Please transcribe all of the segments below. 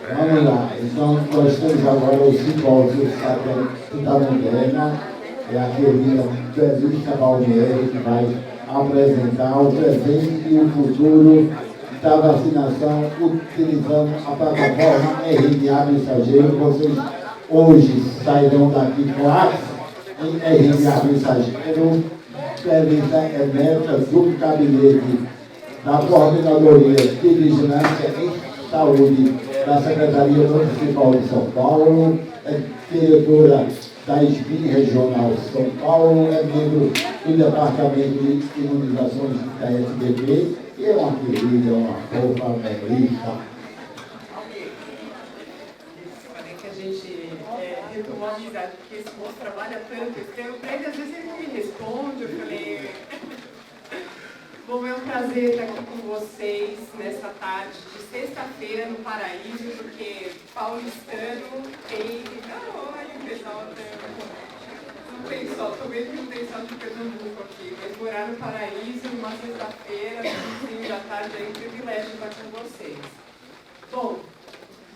Vamos lá, então nós temos agora o simpósio Satélite da Moderna, é a querida Frederica Palmieri que vai apresentar o presente e o futuro da vacinação utilizando a plataforma RNA Mensageiro. Vocês hoje sairão daqui com em RNA Mensageiro, presença emérita do gabinete da Coordenadoria de Vigilância em Saúde da Secretaria Municipal de São Paulo, é diretora da SBI Regional São Paulo, é membro do Departamento de Imunizações da SBB e é uma querida, uma fofa, melissa. Falei que a gente retomou a amizade, porque esse moço trabalha tanto, eu escrevo para ele, às vezes ele não me responde, eu falei... Bom, é um prazer estar aqui com vocês nessa tarde de sexta-feira no Paraíso, porque paulistano tem... olha o pessoal, não tem só, estou vendo que não tem só de Pernambuco aqui, mas morar no Paraíso numa sexta-feira, no fim da tarde, é um privilégio estar com vocês. Bom,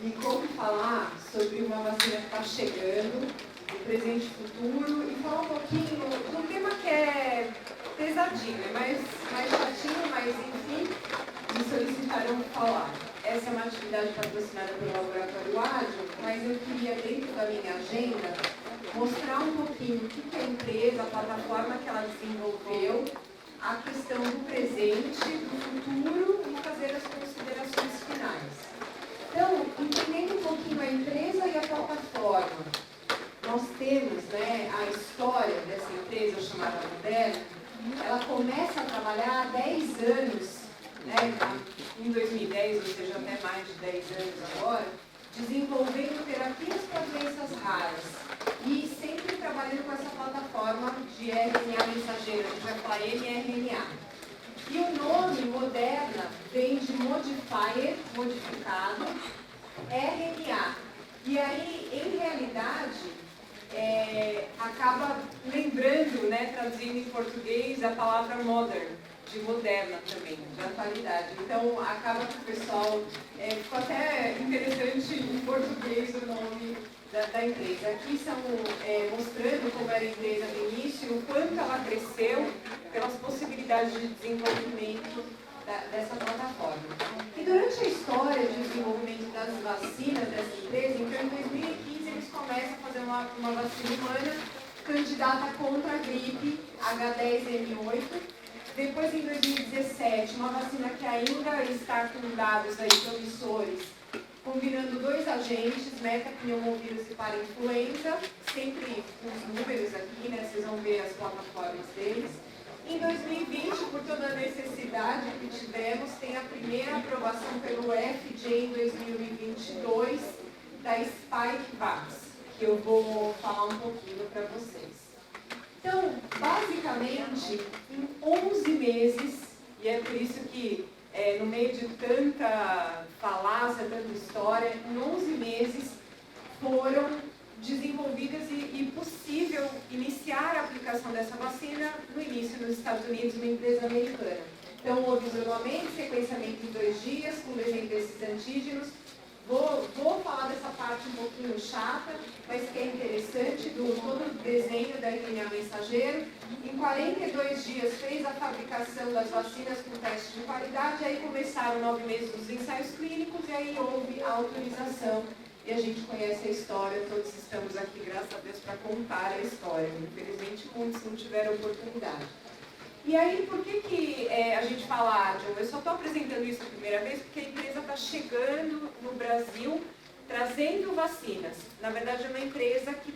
me compre falar sobre uma vacina que está chegando, o presente e futuro, e falar um pouquinho de um tema que é pesadinho, é mais chatinho, mas enfim, me solicitaram falar. Essa é uma atividade patrocinada pelo Laboratório Ágil, mas eu queria, dentro da minha agenda, mostrar um pouquinho o que é a empresa, a plataforma que ela desenvolveu, a questão do presente, do futuro e fazer as considerações finais. Então, entendendo um pouquinho a empresa e a plataforma, nós temos a história dessa empresa chamada Moderna. Ela começa a trabalhar há 10 anos, em 2010, ou seja, até mais de 10 anos agora, desenvolvendo terapias para doenças raras e sempre trabalhando com essa plataforma de RNA mensageiro, a gente vai falar mRNA. E o nome Moderna vem de modifier, modificado, RNA. E aí, em realidade, acaba lembrando, traduzindo em português, a palavra modern, de moderna também, de atualidade. Então, acaba que o pessoal, ficou até interessante em português o nome da empresa. Aqui estão mostrando como era a empresa no início, o quanto ela cresceu pelas possibilidades de desenvolvimento dessa plataforma. E durante a história de desenvolvimento das vacinas dessa empresa, então em 2015 eles começam a fazer uma vacina humana candidata contra a gripe H10N8. Depois, em 2017, uma vacina que ainda está com dados aí promissores, combinando dois agentes, metapneumovírus e parainfluenza, sempre com os números aqui, vocês vão ver as plataformas deles. Em 2020, por toda a necessidade que tivemos, tem a primeira aprovação pelo FDA em 2022 da Spikevax, que eu vou falar um pouquinho para vocês. Então, basicamente, em 11 meses, e é por isso que no meio de tanta falácia, tanta história, em 11 meses foram desenvolvidas e possível iniciar a aplicação dessa vacina no início nos Estados Unidos, uma empresa americana. Então, houve isolamento, sequenciamento em 2 dias, com desenho desses antígenos. Vou falar dessa parte um pouquinho chata, mas que é interessante, do todo o desenho da RNA mensageiro. Em 42 dias fez a fabricação das vacinas com teste de qualidade, aí começaram 9 meses dos ensaios clínicos e aí houve a autorização. E a gente conhece a história, todos estamos aqui, graças a Deus, para contar a história. Infelizmente, muitos não tiveram oportunidade. E aí, por que a gente fala Ágil? Eu só estou apresentando isso a primeira vez porque a empresa está chegando no Brasil trazendo vacinas. Na verdade, é uma empresa que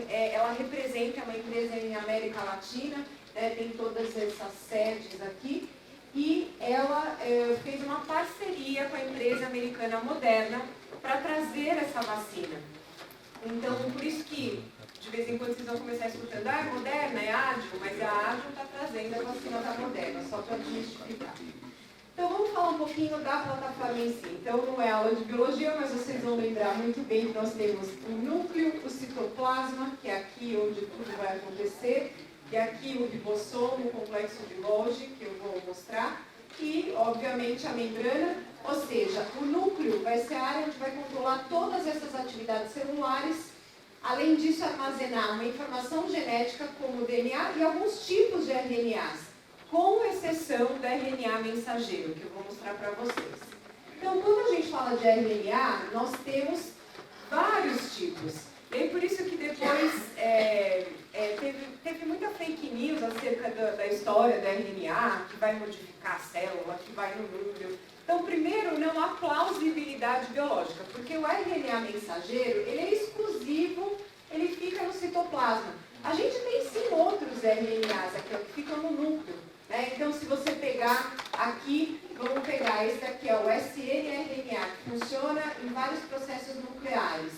ela representa uma empresa em América Latina, tem todas essas sedes aqui, e ela fez uma parceria com a empresa americana Moderna para trazer essa vacina. Então, por isso que, de vez em quando, vocês vão começar escutando, é Moderna, é Ágil, mas a Ágil está trazendo a vacina da Moderna, só para justificar. Então, vamos falar um pouquinho da plataforma em si. Então, não é aula de biologia, mas vocês vão lembrar muito bem que nós temos o núcleo, o citoplasma, que é aqui onde tudo vai acontecer, e aqui o ribossomo, o complexo de Golgi, que eu vou mostrar, e, obviamente, a membrana, ou seja, o núcleo vai ser a área onde vai controlar todas essas atividades celulares, além disso armazenar uma informação genética como o DNA e alguns tipos de RNAs, com exceção do RNA mensageiro, que eu vou mostrar para vocês. Então, quando a gente fala de RNA, nós temos vários tipos. E por isso que depois teve muita fake news acerca da história do RNA, que vai modificar a célula, que vai no núcleo. Então, primeiro, não há plausibilidade biológica, porque o RNA mensageiro, ele é exclusivo, ele fica no citoplasma. A gente tem sim outros RNAs aqui, que ficam no núcleo. Né? Então, se você pegar aqui, vamos pegar esse aqui, ó, o snRNA, que funciona em vários processos nucleares.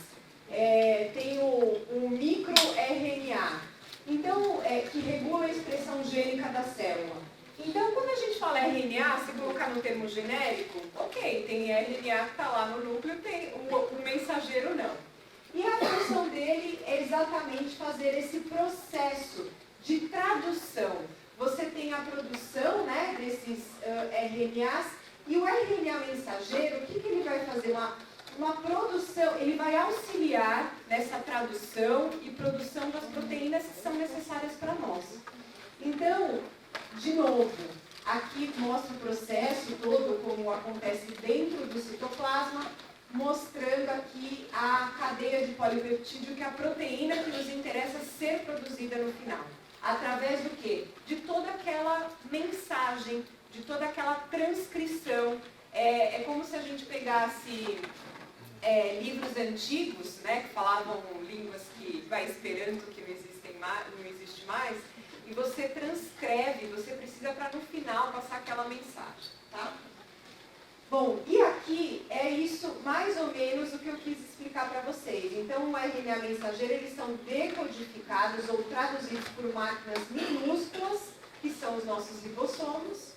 Tem o microRNA, então, que regula a expressão gênica da célula. Então, quando a gente fala RNA, se colocar no termo genérico, ok, tem RNA que está lá no núcleo, tem o mensageiro não. E a função dele é exatamente fazer esse processo de tradução. Você tem a produção, né, desses RNAs, e o RNA mensageiro, o que ele vai fazer? Uma produção, ele vai auxiliar nessa tradução e produção das proteínas que são necessárias para nós. Então, de novo, aqui mostra o processo todo, como acontece dentro do citoplasma, mostrando aqui a cadeia de polipeptídeo, que é a proteína que nos interessa ser produzida no final. Através do quê? De toda aquela mensagem, de toda aquela transcrição. É como se a gente pegasse livros antigos, né, que falavam línguas que vai esperando que não existe mais, e você transcreve, você precisa para no final passar aquela mensagem, tá? Bom, e aqui é isso mais ou menos o que eu quis explicar para vocês. Então, o RNA mensageiro, eles são decodificados ou traduzidos por máquinas minúsculas, que são os nossos ribossomos,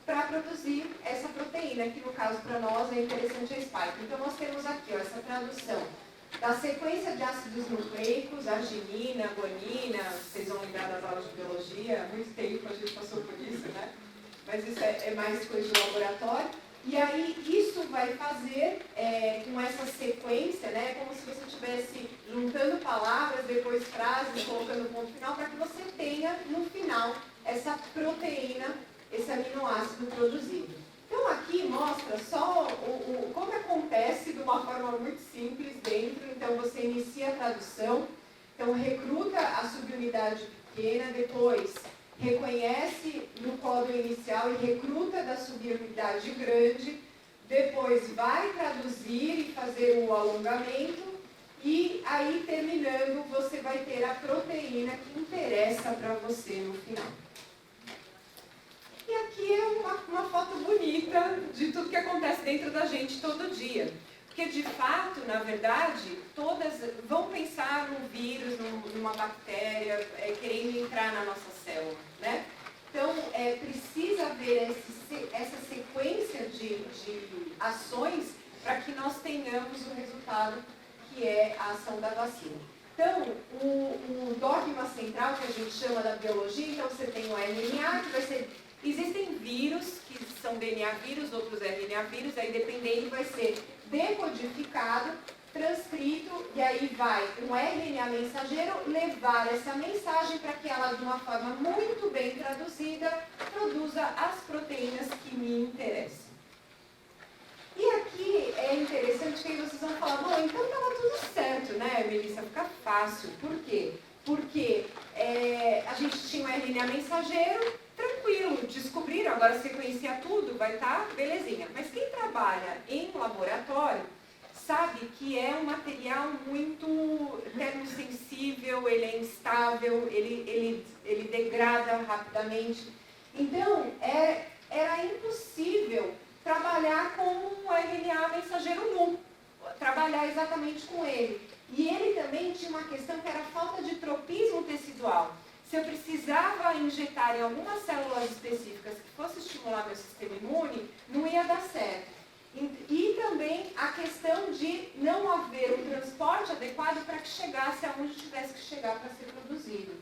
para produzir essa proteína, que no caso para nós é interessante a spike. Então, nós temos aqui ó, essa tradução da sequência de ácidos nucleicos, arginina, guanina, vocês vão lembrar das aulas de biologia, há muito tempo a gente passou por isso, né? Mas isso é mais coisa de laboratório. E aí, isso vai fazer, com essa sequência, né, como se você estivesse juntando palavras, depois frases, colocando ponto final, para que você tenha, no final, essa proteína, esse aminoácido produzido. Então, aqui mostra só como acontece de uma forma muito simples dentro. Então, você inicia a tradução, então recruta a subunidade pequena, depois reconhece no código inicial e recruta da subunidade grande, depois vai traduzir e fazer o alongamento, e aí terminando você vai ter a proteína que interessa para você no final. E aqui é uma foto bonita de tudo que acontece dentro da gente todo dia. Porque, de fato, na verdade, todas vão pensar num vírus, numa bactéria, querendo entrar na nossa célula, né? Então, precisa haver essa sequência de ações para que nós tenhamos o resultado que é a ação da vacina. Então, o dogma central que a gente chama da biologia, então você tem o RNA, que vai ser... Existem vírus, que são DNA vírus, outros RNA vírus, aí dependendo vai ser decodificado, transcrito, e aí vai um RNA mensageiro levar essa mensagem para que ela, de uma forma muito bem traduzida, produza as proteínas que me interessam. E aqui é interessante que aí vocês vão falar, bom, então estava tudo certo, né, Melissa? Fica fácil. Por quê? Porque a gente tinha um RNA mensageiro, tranquilo, descobriram, agora sequenciar tudo, vai estar belezinha. Mas quem trabalha em laboratório sabe que é um material muito termosensível, ele é instável, ele degrada rapidamente. Então, era impossível trabalhar com um RNA mensageiro nu, trabalhar exatamente com ele. E ele também tinha uma questão que era a falta de tropismo tecidual. Se eu precisava injetar em algumas células específicas que fosse estimular meu sistema imune, não ia dar certo. E também a questão de não haver um transporte adequado para que chegasse aonde tivesse que chegar para ser produzido.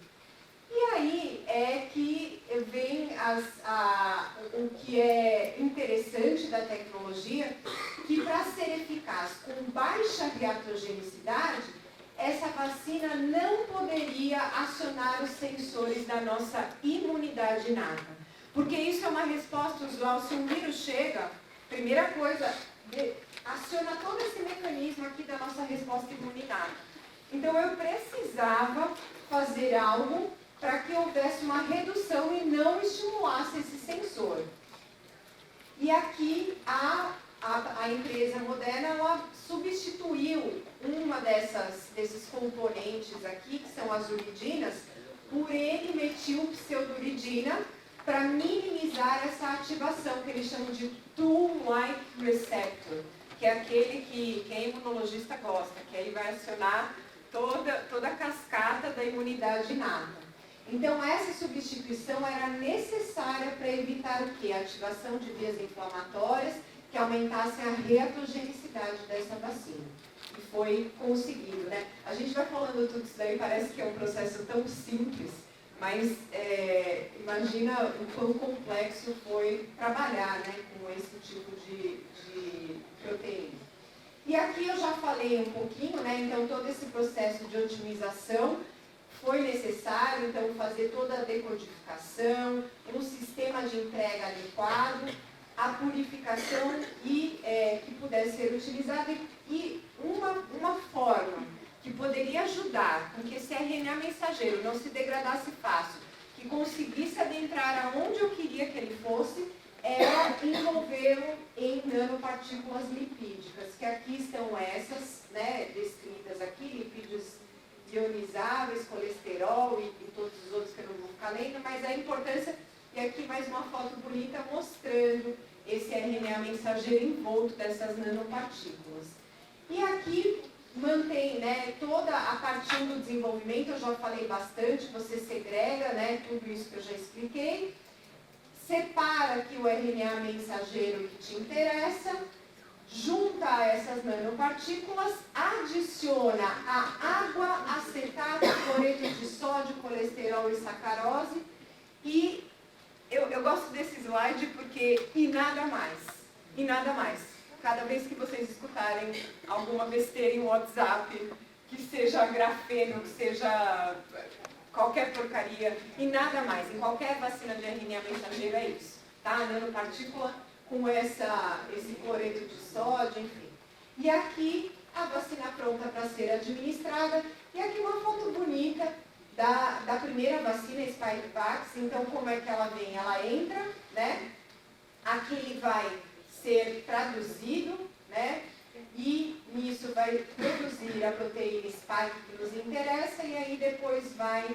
E aí é que vem o que é interessante da tecnologia, que para ser eficaz com baixa reatogenicidade, essa vacina não poderia acionar os sensores da nossa imunidade inata. Porque isso é uma resposta usual. Se um vírus chega, primeira coisa, aciona todo esse mecanismo aqui da nossa resposta imunidade. Então eu precisava fazer algo para que houvesse uma redução e não estimulasse esse sensor. E aqui a empresa Moderna, ela substituiu uma desses componentes aqui, que são as uridinas, por N-metilpseudoridina, para minimizar essa ativação, que eles chamam de tool-like receptor, que é aquele que a imunologista gosta, que aí vai acionar toda a cascata da imunidade inata. Então, essa substituição era necessária para evitar o quê? A ativação de vias inflamatórias que aumentassem a reatogenicidade dessa vacina. E foi conseguido, né? A gente vai falando tudo isso daí, parece que é um processo tão simples, mas imagina o quão complexo foi trabalhar, né, com esse tipo de proteína. E aqui eu já falei um pouquinho, né, então todo esse processo de otimização foi necessário, então, fazer toda a decodificação, um sistema de entrega adequado, a purificação que pudesse ser utilizada e uma forma que poderia ajudar com que esse RNA mensageiro não se degradasse fácil, que conseguisse adentrar aonde eu queria que ele fosse, era envolvê-lo em nanopartículas lipídicas, que aqui estão essas, né, descritas aqui, lipídios ionizáveis, colesterol e todos os outros que eu não vou ficar lendo, mas a importância, e aqui mais uma foto bonita mostrando esse RNA mensageiro envolto dessas nanopartículas. E aqui mantém, né, toda a parte do desenvolvimento, eu já falei bastante, você segrega, né, tudo isso que eu já expliquei, separa aqui o RNA mensageiro que te interessa, junta essas nanopartículas, adiciona a água, acetato, cloreto de sódio, colesterol e sacarose. E eu gosto desse slide porque e nada mais. Cada vez que vocês escutarem alguma besteira em WhatsApp, que seja grafeno, que seja qualquer porcaria, e nada mais. Em qualquer vacina de RNA mensageiro é isso, tá? A nanopartícula com esse cloreto de sódio, enfim. E aqui a vacina pronta para ser administrada. E aqui uma foto bonita da primeira vacina, Spikevax. Então, como é que ela vem? Ela entra, né? Aqui ele vai ser traduzido, né? E nisso vai produzir a proteína Spike que nos interessa e aí depois vai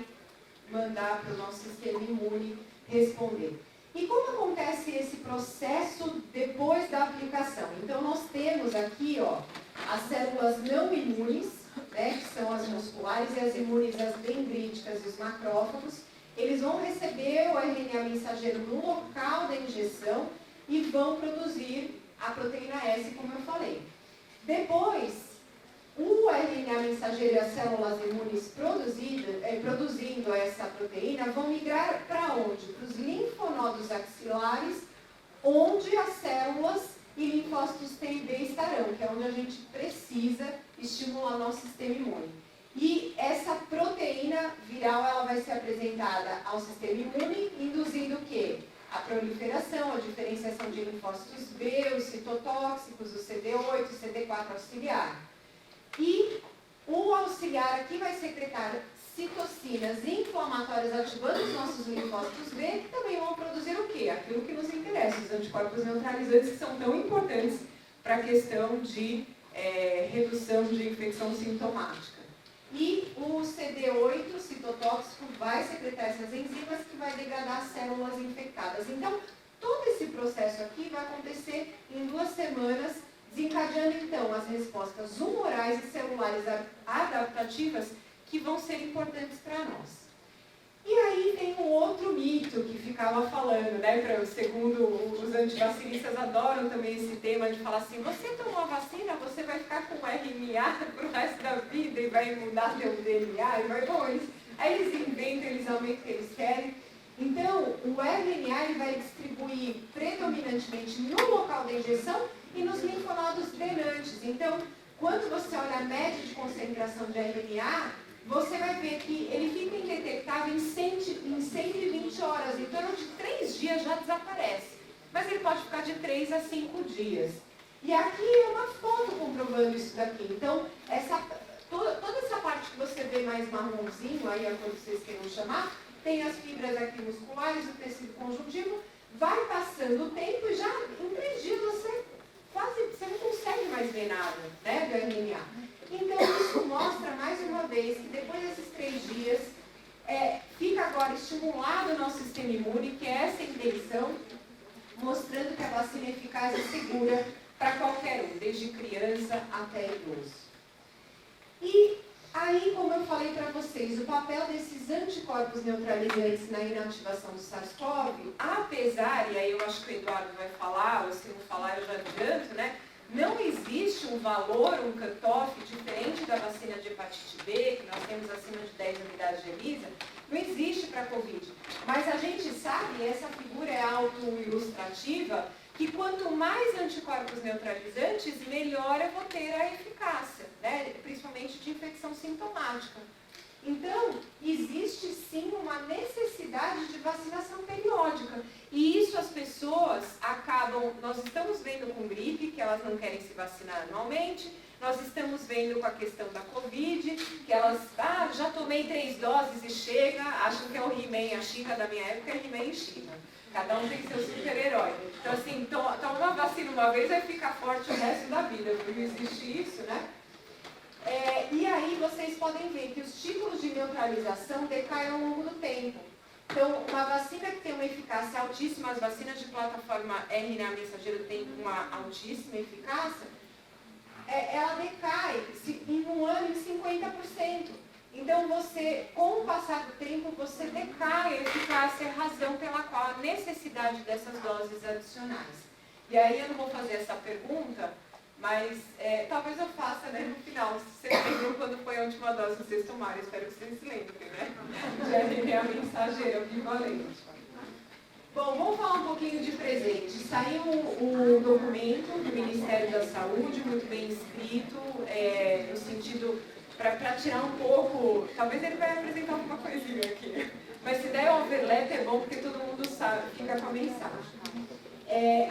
mandar para o nosso sistema imune responder. E como acontece esse processo depois da aplicação? Então, nós temos aqui, ó, as células não imunes, né, que são as musculares, e as imunes, as dendríticas e os macrófagos. Eles vão receber o RNA mensageiro no local da injeção e vão produzir a proteína S, como eu falei. Depois, o RNA mensageiro e as células imunes produzindo essa proteína vão migrar para onde? Para os linfonodos axilares, onde as células e linfócitos T e B estarão, que é onde a gente precisa estimular nosso sistema imune. E essa proteína viral ela vai ser apresentada ao sistema imune, induzindo o quê? A proliferação, a diferenciação de linfócitos B, os citotóxicos, o CD8, o CD4 auxiliar. E o auxiliar aqui vai secretar citocinas inflamatórias ativando os nossos linfócitos B, que também vão produzir o quê? Aquilo que nos interessa, os anticorpos neutralizantes, que são tão importantes para a questão de redução de infecção sintomática. E o CD8 citotóxico vai secretar essas enzimas que vai degradar as células infectadas. Então, todo esse processo aqui vai acontecer em 2 semanas, desencadeando então as respostas humorais e celulares adaptativas que vão ser importantes para nós. E aí tem um outro mito que ficava falando, né, segundo os antivacinistas adoram também esse tema de falar assim, você tomou a vacina, você vai ficar com RNA pro resto da vida e vai mudar seu DNA, e vai, bom, Aí eles inventam, eles aumentam o que eles querem. Então, o RNA ele vai distribuir predominantemente no local da injeção e nos linfonodos drenantes. Então, quando você olha a média de concentração de RNA, você vai ver que ele fica indetectável em 120 horas. Em torno de 3 dias já desaparece. Mas ele pode ficar de 3 a 5 dias. E aqui é uma foto comprovando isso daqui. Então, toda essa parte que você vê mais marronzinho, aí é quando vocês queiram chamar, tem as fibras aqui musculares, o tecido conjuntivo, vai passando o tempo e já em 3 dias você não consegue mais ver nada, né, do RNA. Então isso mostra mais uma vez que depois desses 3 dias fica agora estimulado o nosso sistema imune, que é essa intenção, mostrando que a vacina é eficaz e segura para qualquer um, desde criança até idoso. E aí, como eu falei para vocês, o papel desses anticorpos neutralizantes na inativação do SARS-CoV, apesar, e aí eu acho que o Eduardo vai falar, ou se não falar eu já adianto, né? Não existe um valor, um cutoff diferente da vacina de hepatite B, que nós temos acima de 10 unidades de ELISA, não existe para a Covid. Mas a gente sabe, e essa figura é auto-ilustrativa, que quanto mais anticorpos neutralizantes, melhor eu vou ter a eficácia, né? Principalmente de infecção sintomática. Então, existe sim uma necessidade de vacinação periódica. E isso as pessoas acabam, nós estamos vendo com gripe, que elas não querem se vacinar anualmente, nós estamos vendo com a questão da Covid, que elas, já tomei 3 doses e chega, acham que é o He-Man, a She-Ra da minha época é He-Man e She-Ra. Cada um tem seu super-herói. Então, assim, toma uma vacina uma vez, vai ficar forte o resto da vida, porque não existe isso, né? E aí vocês podem ver que os tipos de neutralização decaem ao longo do tempo. Então, uma vacina que tem uma eficácia altíssima, as vacinas de plataforma RNA mensageiro têm uma altíssima eficácia, ela decai em um ano em 50%. Então, com o passar do tempo, você decai a eficácia, a razão pela qual a necessidade dessas doses adicionais. E aí eu não vou fazer essa pergunta, mas talvez eu faça, né, no final. Vocês lembram quando foi a última dose que vocês tomaram? Espero que vocês lembrem, né? De RNA mensageiro bivalente. Bom, vamos falar um pouquinho de presente. Saiu um documento do Ministério da Saúde, muito bem escrito, no sentido, para tirar um pouco, talvez ele vai apresentar alguma coisinha aqui, mas se der overlap é bom porque todo mundo sabe, fica com a mensagem.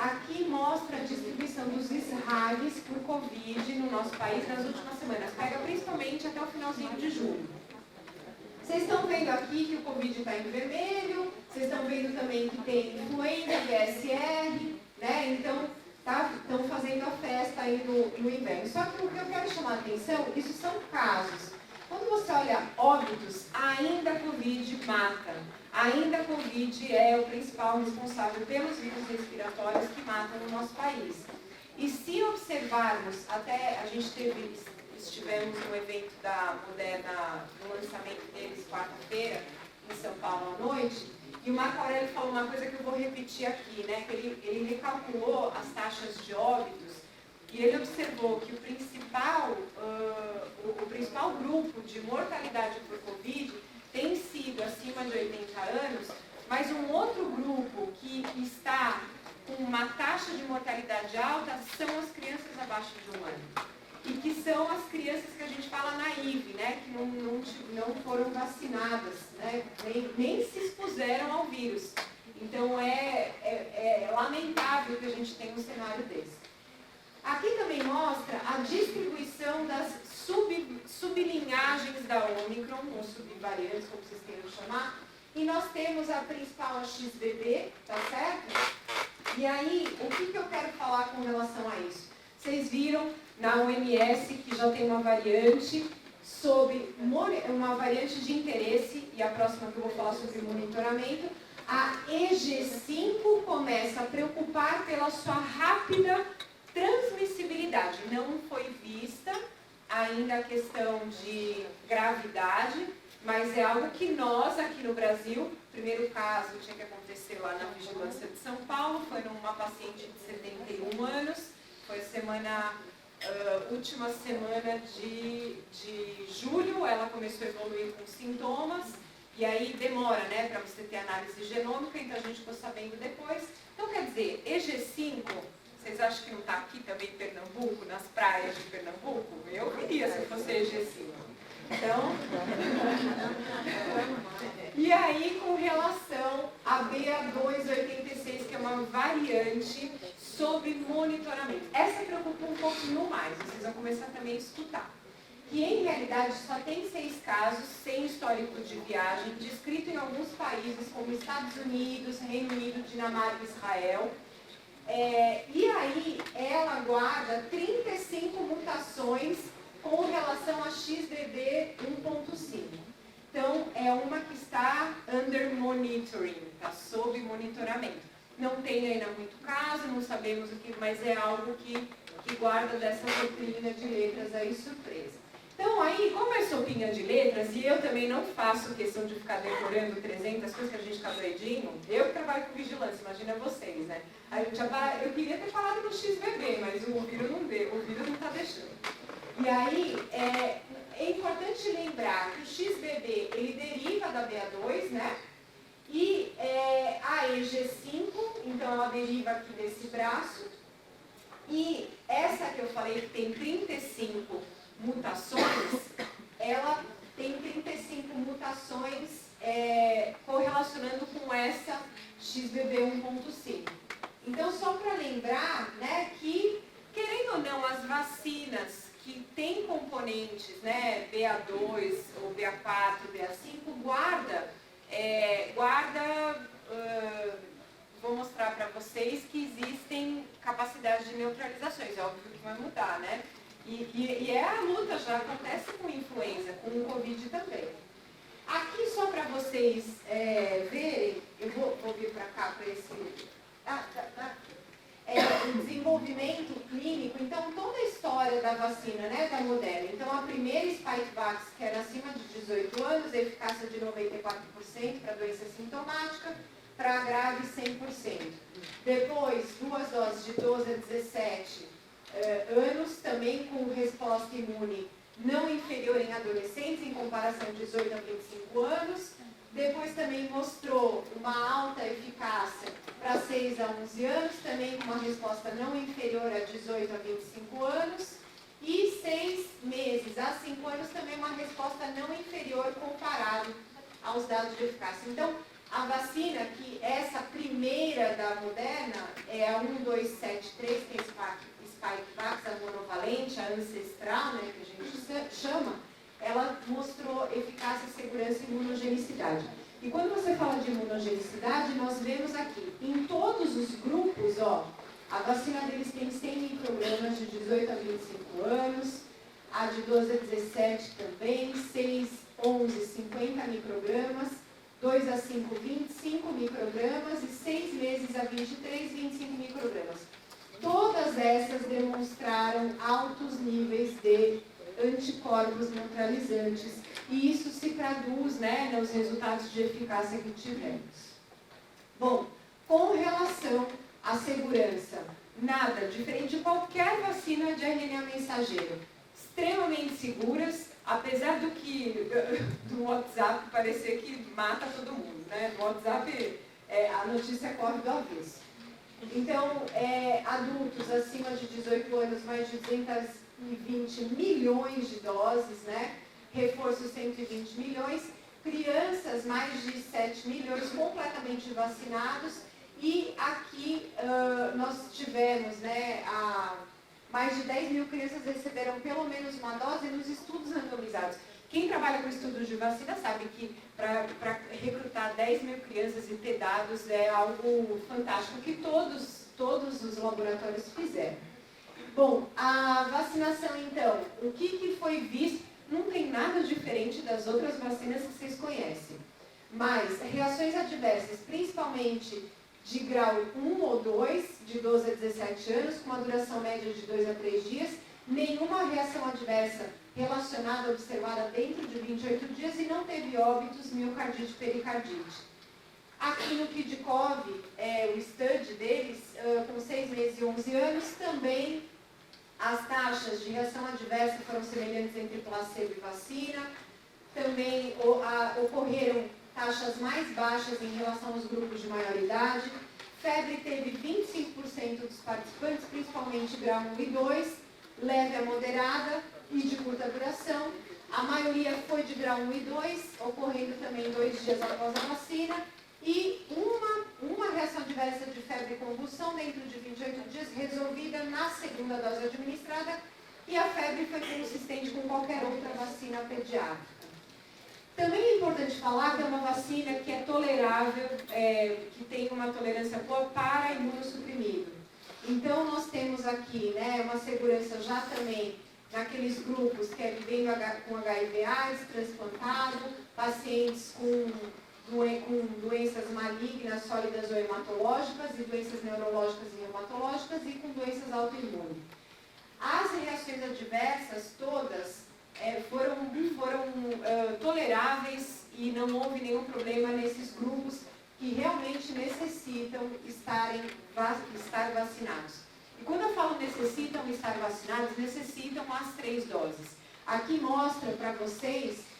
Aqui mostra a distribuição dos SRAGs por Covid no nosso país nas últimas semanas. Pega principalmente até o finalzinho de julho. Vocês estão vendo aqui que o Covid está em vermelho, vocês estão vendo também que tem influenza, VSR, né? Então, estão fazendo a festa aí no inverno. Só que o que eu quero chamar a atenção, isso são casos. Quando você olha óbitos, ainda a Covid mata. Ainda a Covid é o principal responsável pelos vírus respiratórios que matam no nosso país. E se observarmos, até a gente estivemos no evento da Moderna, no lançamento deles quarta-feira, em São Paulo à noite, e o Marco Aurélio falou uma coisa que eu vou repetir aqui, né? Que ele recalculou as taxas de óbitos e ele observou que o principal grupo de mortalidade por Covid tem sido acima de 80 anos, mas um outro grupo que está com uma taxa de mortalidade alta são as crianças abaixo de 1 ano. E que são as crianças que a gente fala naive, né? Que não foram vacinadas, né? Nem se expuseram ao vírus. Então é lamentável que a gente tenha um cenário desse. Aqui também mostra a distribuição das sublinhagens da Omicron, ou subvariantes, como vocês queiram chamar. E nós temos a principal, a XBB, tá certo? E aí, o que eu quero falar com relação a isso? Vocês viram na OMS que já tem uma variante uma variante de interesse, e a próxima que eu vou falar sobre monitoramento, a EG5 começa a preocupar pela sua rápida transmissibilidade. Não foi vista ainda a questão de gravidade, mas é algo que nós aqui no Brasil, o primeiro caso tinha que acontecer lá na Vigilância de São Paulo, foi numa paciente de 71 anos, foi semana última semana de julho, ela começou a evoluir com sintomas, e aí demora, né, para você ter análise genômica, então a gente ficou sabendo depois. Então, quer dizer, EG5, vocês acham que não está aqui também em Pernambuco, nas praias de Pernambuco? Eu queria se fosse EG5. Então, e aí com relação a BA286, que é uma variante sobre monitoramento. Essa preocupa um pouquinho mais, vocês vão começar também a escutar. Que em realidade só tem 6 casos sem histórico de viagem, descrito em alguns países como Estados Unidos, Reino Unido, Dinamarca e Israel. E aí ela guarda 35 mutações com relação a XBB 1.5. Então, é uma que está under monitoring, está sob monitoramento. Não tem ainda muito caso, não sabemos o que, mas é algo que guarda dessa sopinha de letras aí surpresa. Então, aí, como é sopinha de letras, e eu também não faço questão de ficar decorando 300 coisas que a gente fica doidinho, eu que trabalho com vigilância, imagina vocês, né? Eu queria ter falado do XBB, mas o vírus não deu, o vírus não está deixando. E aí, é importante lembrar que o XBB, ele deriva da BA2, né? E a EG5, então ela deriva aqui desse braço. E essa que eu falei que tem 35 mutações, ela tem 35 mutações correlacionando com essa XBB 1.5. Então, só para lembrar, né, que, querendo ou não, as vacinas que têm componentes, né, BA2 ou BA4, BA5, vou mostrar para vocês que existem capacidades de neutralizações, é óbvio que vai mudar, né? E a luta já acontece com influenza, com o Covid também. Aqui, só para vocês verem, eu vou vir para cá, para esse... o desenvolvimento clínico, então toda a história da vacina, né, da Moderna. Então a primeira Spikevax, que era acima de 18 anos, eficácia de 94% para doença sintomática, para grave 100%. Depois, 2 doses de 12 a 17 anos, também com resposta imune não inferior em adolescentes, em comparação de 18 a 25 anos. Depois também mostrou uma alta eficácia para 6 a 11 anos, também com uma resposta não inferior a 18 a 25 anos. E 6 meses a 5 anos, também uma resposta não inferior comparado aos dados de eficácia. Então, a vacina, que essa primeira da Moderna, é a 1273, que é Spikevax, a monovalente, a ancestral, né, que a gente chama, ela mostrou eficácia, segurança e imunogenicidade. E quando você fala de imunogenicidade, nós vemos aqui, em todos os grupos, ó, a vacina deles tem 100 microgramas de 18 a 25 anos, a de 12 a 17 também, 6, 11, 50 microgramas, 2 a 5, 25 microgramas e 6 meses a 23, 25 microgramas. Todas essas demonstraram altos níveis de anticorpos neutralizantes, e isso se traduz, né, nos resultados de eficácia que tivemos. Bom, com relação à segurança, nada diferente de qualquer vacina de RNA mensageiro. Extremamente seguras, apesar do WhatsApp parecer que mata todo mundo, né? No WhatsApp a notícia corre do avesso. Então, adultos acima de 18 anos, mais de 220 milhões de doses, né? Reforço 120 milhões, crianças mais de 7 milhões completamente vacinados, e aqui nós tivemos, né, mais de 10 mil crianças receberam pelo menos uma dose nos estudos randomizados. Quem trabalha com estudos de vacina sabe que para recrutar 10 mil crianças e ter dados é algo fantástico que todos os laboratórios fizeram. Bom, a vacinação então, o que foi visto, não tem nada diferente das outras vacinas que vocês conhecem. Mas reações adversas, principalmente de grau 1 ou 2, de 12 a 17 anos, com uma duração média de 2 a 3 dias, nenhuma reação adversa relacionada observada dentro de 28 dias e não teve óbitos, miocardite, pericardite. Aqui no KidCov, o study deles, com 6 meses e 11 anos, também As taxas de reação adversa foram semelhantes entre placebo e vacina. Também ocorreram taxas mais baixas em relação aos grupos de maior idade. Febre teve 25% dos participantes, principalmente grau 1 e 2, leve a moderada e de curta duração. A maioria foi de grau 1 e 2, ocorrendo também 2 dias após a vacina. E uma reação adversa de febre e convulsão dentro de 28 dias, resolvida na segunda dose administrada, e a febre foi consistente com qualquer outra vacina pediátrica. Também é importante falar que é uma vacina que é tolerável, que tem uma tolerância boa para imunossuprimido. Então, nós temos aqui, né, uma segurança já também naqueles grupos que é vivendo com HIV/AIDS, transplantado, pacientes com doenças malignas, sólidas ou hematológicas, e doenças neurológicas e reumatológicas, e com doenças autoimunes. As reações adversas, todas, foram toleráveis e não houve nenhum problema nesses grupos que realmente necessitam estar vacinados. E quando eu falo necessitam estar vacinados, necessitam as 3 doses. Aqui mostra para vocês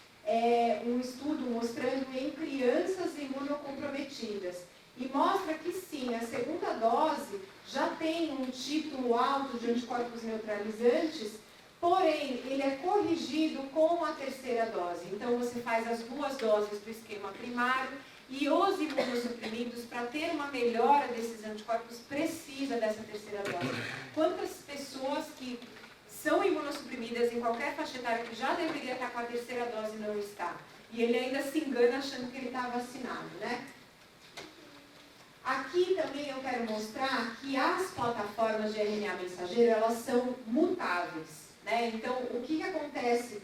um estudo mostrando em crianças imunocomprometidas. E mostra que sim, a segunda dose já tem um título alto de anticorpos neutralizantes, porém, ele é corrigido com a terceira dose. Então, você faz as 2 doses do esquema primário e os imunossuprimidos, para ter uma melhora desses anticorpos, precisa dessa terceira dose. Quantas pessoas que são imunossuprimidas em qualquer faixa etária que já deveria estar com a terceira dose não está? E ele ainda se engana achando que ele está vacinado, né? Aqui também eu quero mostrar que as plataformas de RNA mensageiro, elas são mutáveis, né? Então, o que acontece?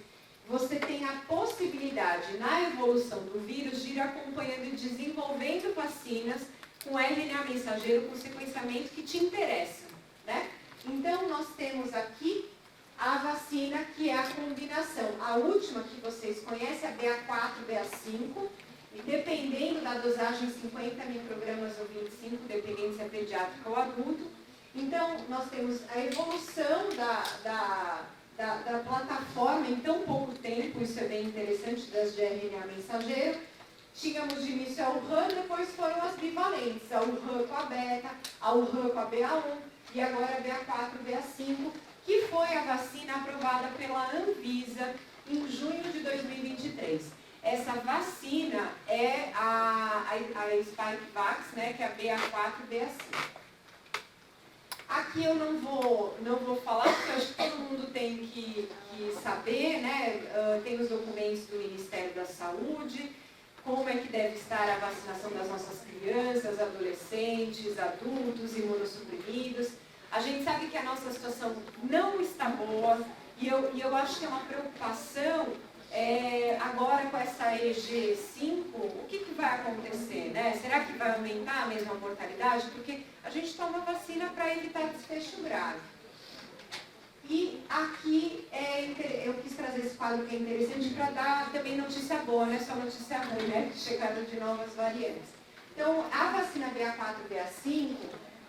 Você tem a possibilidade, na evolução do vírus, de ir acompanhando e desenvolvendo vacinas com RNA mensageiro, com sequenciamento que te interessam, né? Então, nós temos aqui a vacina que é a combinação. A última que vocês conhecem, a BA4, BA5, e dependendo da dosagem, 50 microgramas ou 25, dependendo se é pediátrico ou adulto. Então, nós temos a evolução da plataforma em tão pouco tempo, isso é bem interessante, das de RNA mensageiro. Tínhamos de início a Wuhan, depois foram as bivalentes, a Wuhan com a beta, a Wuhan com a BA1 e agora a BA4, BA5, que foi a vacina aprovada pela Anvisa em junho de 2023. Essa vacina é a Spikevax, né, que é a BA4 e BA5. Aqui eu não vou falar, porque eu acho que todo mundo tem que saber, né? Tem os documentos do Ministério da Saúde, como é que deve estar a vacinação das nossas crianças, adolescentes, adultos, imunossuprimidos. A gente sabe que a nossa situação não está boa, e eu acho que é uma preocupação. Agora com essa EG5, o que vai acontecer, né? Será que vai aumentar a mesma mortalidade? Porque a gente toma vacina para evitar desfecho grave. E aqui eu quis trazer esse quadro que é interessante para dar também notícia boa, não é só notícia ruim, né? Chegada de novas variantes. Então, a vacina BA4 e BA5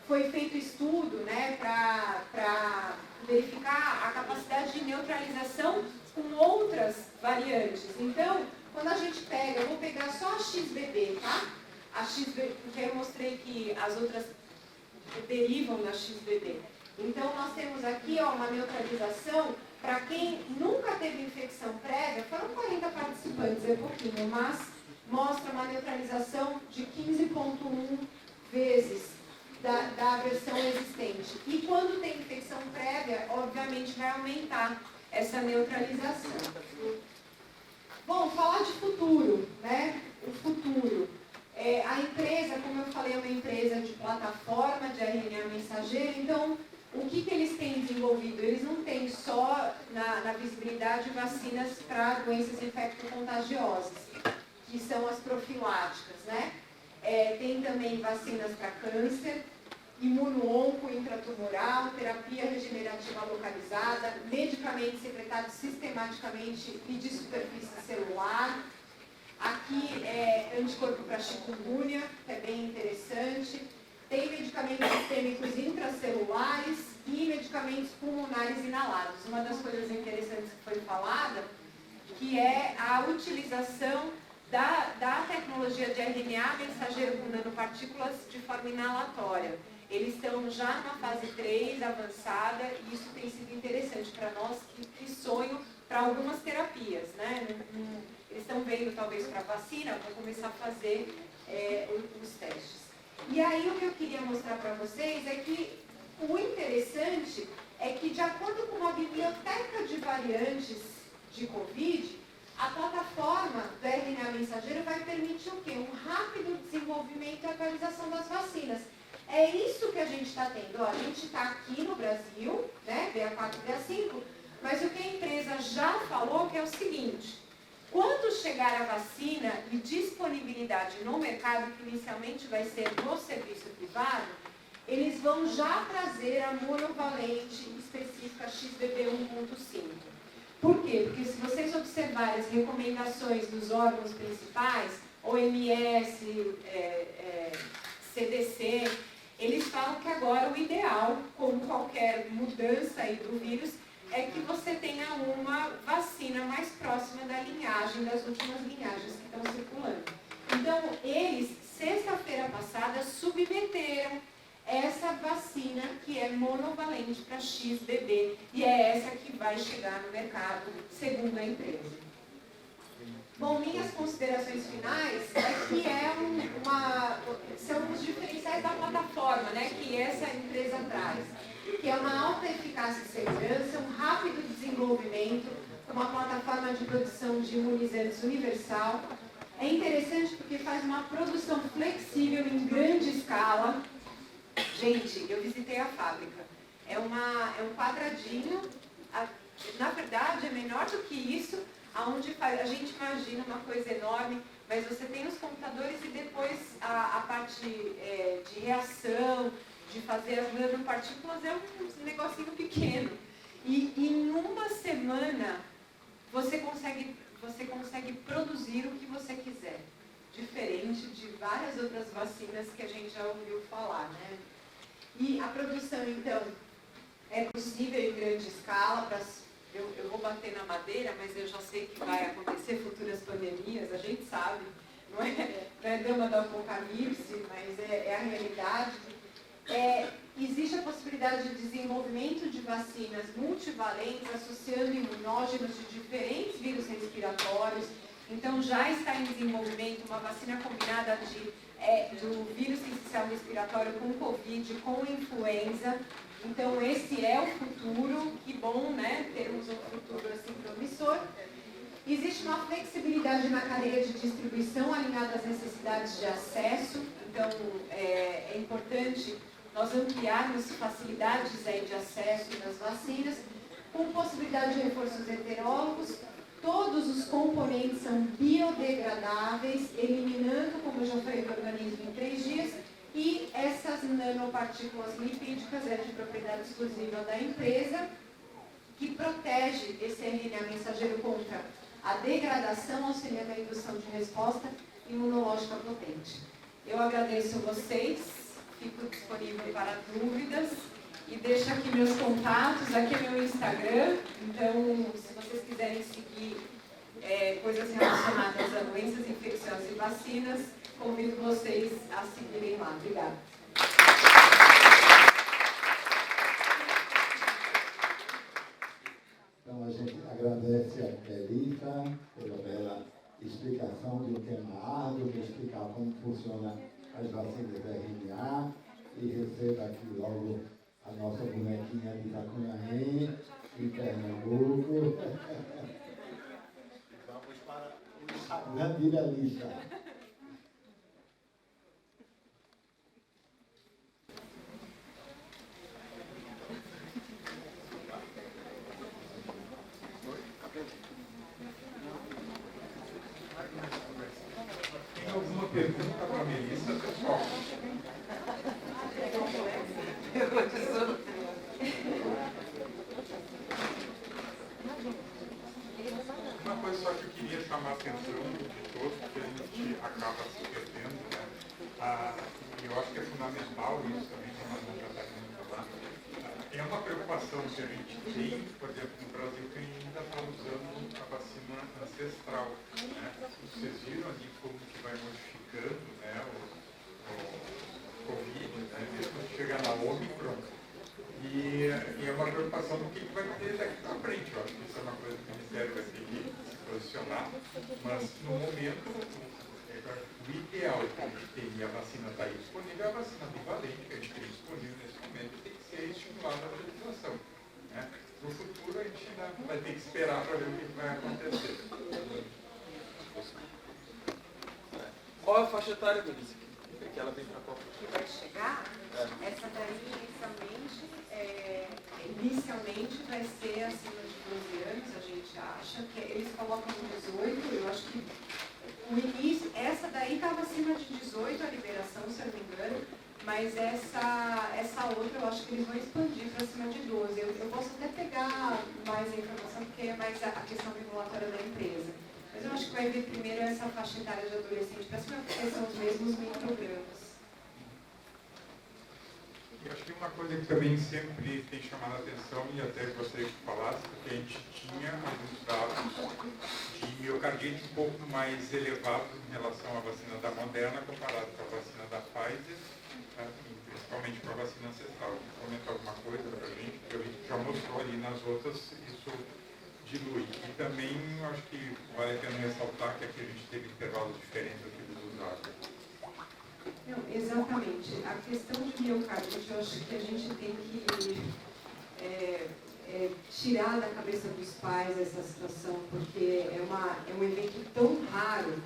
foi feito estudo, né, para verificar a capacidade de neutralização com outras variantes. Então, quando a gente pega, eu vou pegar só a XBB, tá? A XBB, porque eu mostrei que as outras derivam da XBB. Então, nós temos aqui uma neutralização para quem nunca teve infecção prévia, foram 40 participantes, é pouquinho, mas mostra uma neutralização de 15,1 vezes da versão existente. E quando tem infecção prévia, obviamente vai aumentar essa neutralização. Bom, falar de futuro, né? O futuro. A empresa, como eu falei, é uma empresa de plataforma de RNA mensageiro, então o que eles têm desenvolvido? Eles não têm só na visibilidade vacinas para doenças infecto-contagiosas, que são as profiláticas, né? Tem também vacinas para câncer, imuno-onco intratumoral, terapia regenerativa localizada, medicamentos secretados sistematicamente e de superfície celular. Aqui anticorpo para chikungunya, que é bem interessante. tem medicamentos sistêmicos intracelulares e medicamentos pulmonares inalados. Uma das coisas interessantes que foi falada, que é a utilização da tecnologia de RNA mensageiro com nanopartículas de forma inalatória. Eles estão já numa fase 3 avançada e isso tem sido interessante para nós que sonham para algumas terapias, né? Eles estão vendo talvez para vacina, para começar a fazer os testes. E aí o que eu queria mostrar para vocês é que o interessante é que, de acordo com uma biblioteca de variantes de Covid, a plataforma do RNA mensageiro vai permitir o quê? Um rápido desenvolvimento e atualização das vacinas. É isso que a gente está tendo. Ó, a gente está aqui no Brasil, né, BA4 e BA5, mas o que a empresa já falou que é o seguinte: quando chegar a vacina e disponibilidade no mercado, que inicialmente vai ser no serviço privado, eles vão já trazer a monovalente específica XBB 1.5. Por quê? Porque se vocês observarem as recomendações dos órgãos principais, OMS, CDC, eles falam que agora o ideal, como qualquer mudança aí do vírus, é que você tenha uma vacina mais próxima da linhagem, das últimas linhagens que estão circulando. Então, eles, sexta-feira passada, submeteram essa vacina que é monovalente para XBB, e é essa que vai chegar no mercado, segundo a empresa. Bom, minhas considerações finais é que são os diferenciais da plataforma, né, que essa empresa traz, que é uma alta eficácia e segurança, um rápido desenvolvimento, uma plataforma de produção de imunizantes universal. É interessante porque faz uma produção flexível em grande escala. Gente, eu visitei a fábrica. É um quadradinho, na verdade é menor do que isso, onde a gente imagina uma coisa enorme, mas você tem os computadores e depois a parte de reação, de fazer as nanopartículas, é um negocinho pequeno. E em uma semana você consegue produzir o que você quiser, diferente de várias outras vacinas que a gente já ouviu falar, né? E a produção, então, é possível em grande escala. Eu vou bater na madeira, mas eu já sei que vai acontecer futuras pandemias, a gente sabe, não é dama do apocalipse, mas é a realidade. Existe a possibilidade de desenvolvimento de vacinas multivalentes associando imunógenos de diferentes vírus respiratórios. Então já está em desenvolvimento uma vacina combinada do vírus sincicial respiratório com Covid, com influenza. Então esse é o futuro, que bom, né, termos um futuro assim promissor. Existe uma flexibilidade na cadeia de distribuição alinhada às necessidades de acesso. Então é importante nós ampliarmos facilidades de acesso das vacinas, com possibilidade de reforços heterólogos. Todos os componentes são biodegradáveis, eliminando, como eu já falei, do organismo em 3 dias, e essas nanopartículas lipídicas é de propriedade exclusiva da empresa, que protege esse RNA mensageiro contra a degradação, auxiliando a indução de resposta imunológica potente. Eu agradeço vocês, fico disponível para dúvidas e deixo aqui meus contatos, aqui é meu Instagram, então se vocês quiserem seguir coisas relacionadas a doenças infecciosas e vacinas, convido vocês a seguirem lá. Obrigada. Então a gente agradece a Melita pela bela explicação de um tema árduo, de explicar como funciona as vacinas da RNA, e receba aqui logo a nossa bonequinha de Itaconhaém, em Pernambuco. Vamos para o Instagram de Melissa. Tem alguma pergunta para a Melissa, pessoal? Uma coisa só que eu queria chamar a atenção de todos, que a gente acaba se perdendo, né? Eu acho que é fundamental isso também, como a Santa Catarina falar. É uma preocupação que a gente tem, por exemplo, no Brasil, que ainda está usando a vacina ancestral. Né? Vocês viram ali como que vai modificando, né, o Covid, né, mesmo que chegar na Omicron. E é uma preocupação do que vai ter daqui para frente. Eu acho que isso é uma coisa que o Ministério vai ter que se posicionar, mas no momento, o ideal que a gente tem, e a vacina está aí disponível, é a vacina bivalente que a gente tem disponível nesse momento, tem que ser estimulada a utilização. Né? No futuro, a gente ainda vai ter que esperar para ver o que vai acontecer. Qual é a faixa etária, Denise? Que ela vem para qual? Que vai chegar, essa daí inicialmente vai ser acima de 12 anos, a gente acha, que eles colocam 18, eu acho que o início, essa daí estava acima de 18, a liberação, se eu não me engano, mas essa outra eu acho que eles vão expandir para cima de 12. Eu posso até pegar mais a informação, porque é mais a questão regulatória da empresa. Mas eu acho que vai ver primeiro essa faixa etária de adolescente para cima, porque são os mesmos microgramas. Eu acho que uma coisa que também sempre tem chamado a atenção, e até gostaria que falasse, porque a gente tinha alguns dados de miocardite um pouco mais elevados em relação à vacina da Moderna comparado com a vacina da Pfizer, principalmente com a vacina ancestral. Comenta alguma coisa para a gente, porque a gente já mostrou ali nas outras, isso dilui. E também acho que vale a pena ressaltar que aqui a gente teve intervalos diferentes aqui dos usados. Não, exatamente. A questão de miocardite, eu acho que a gente tem que tirar da cabeça dos pais essa situação, porque é um evento tão raro,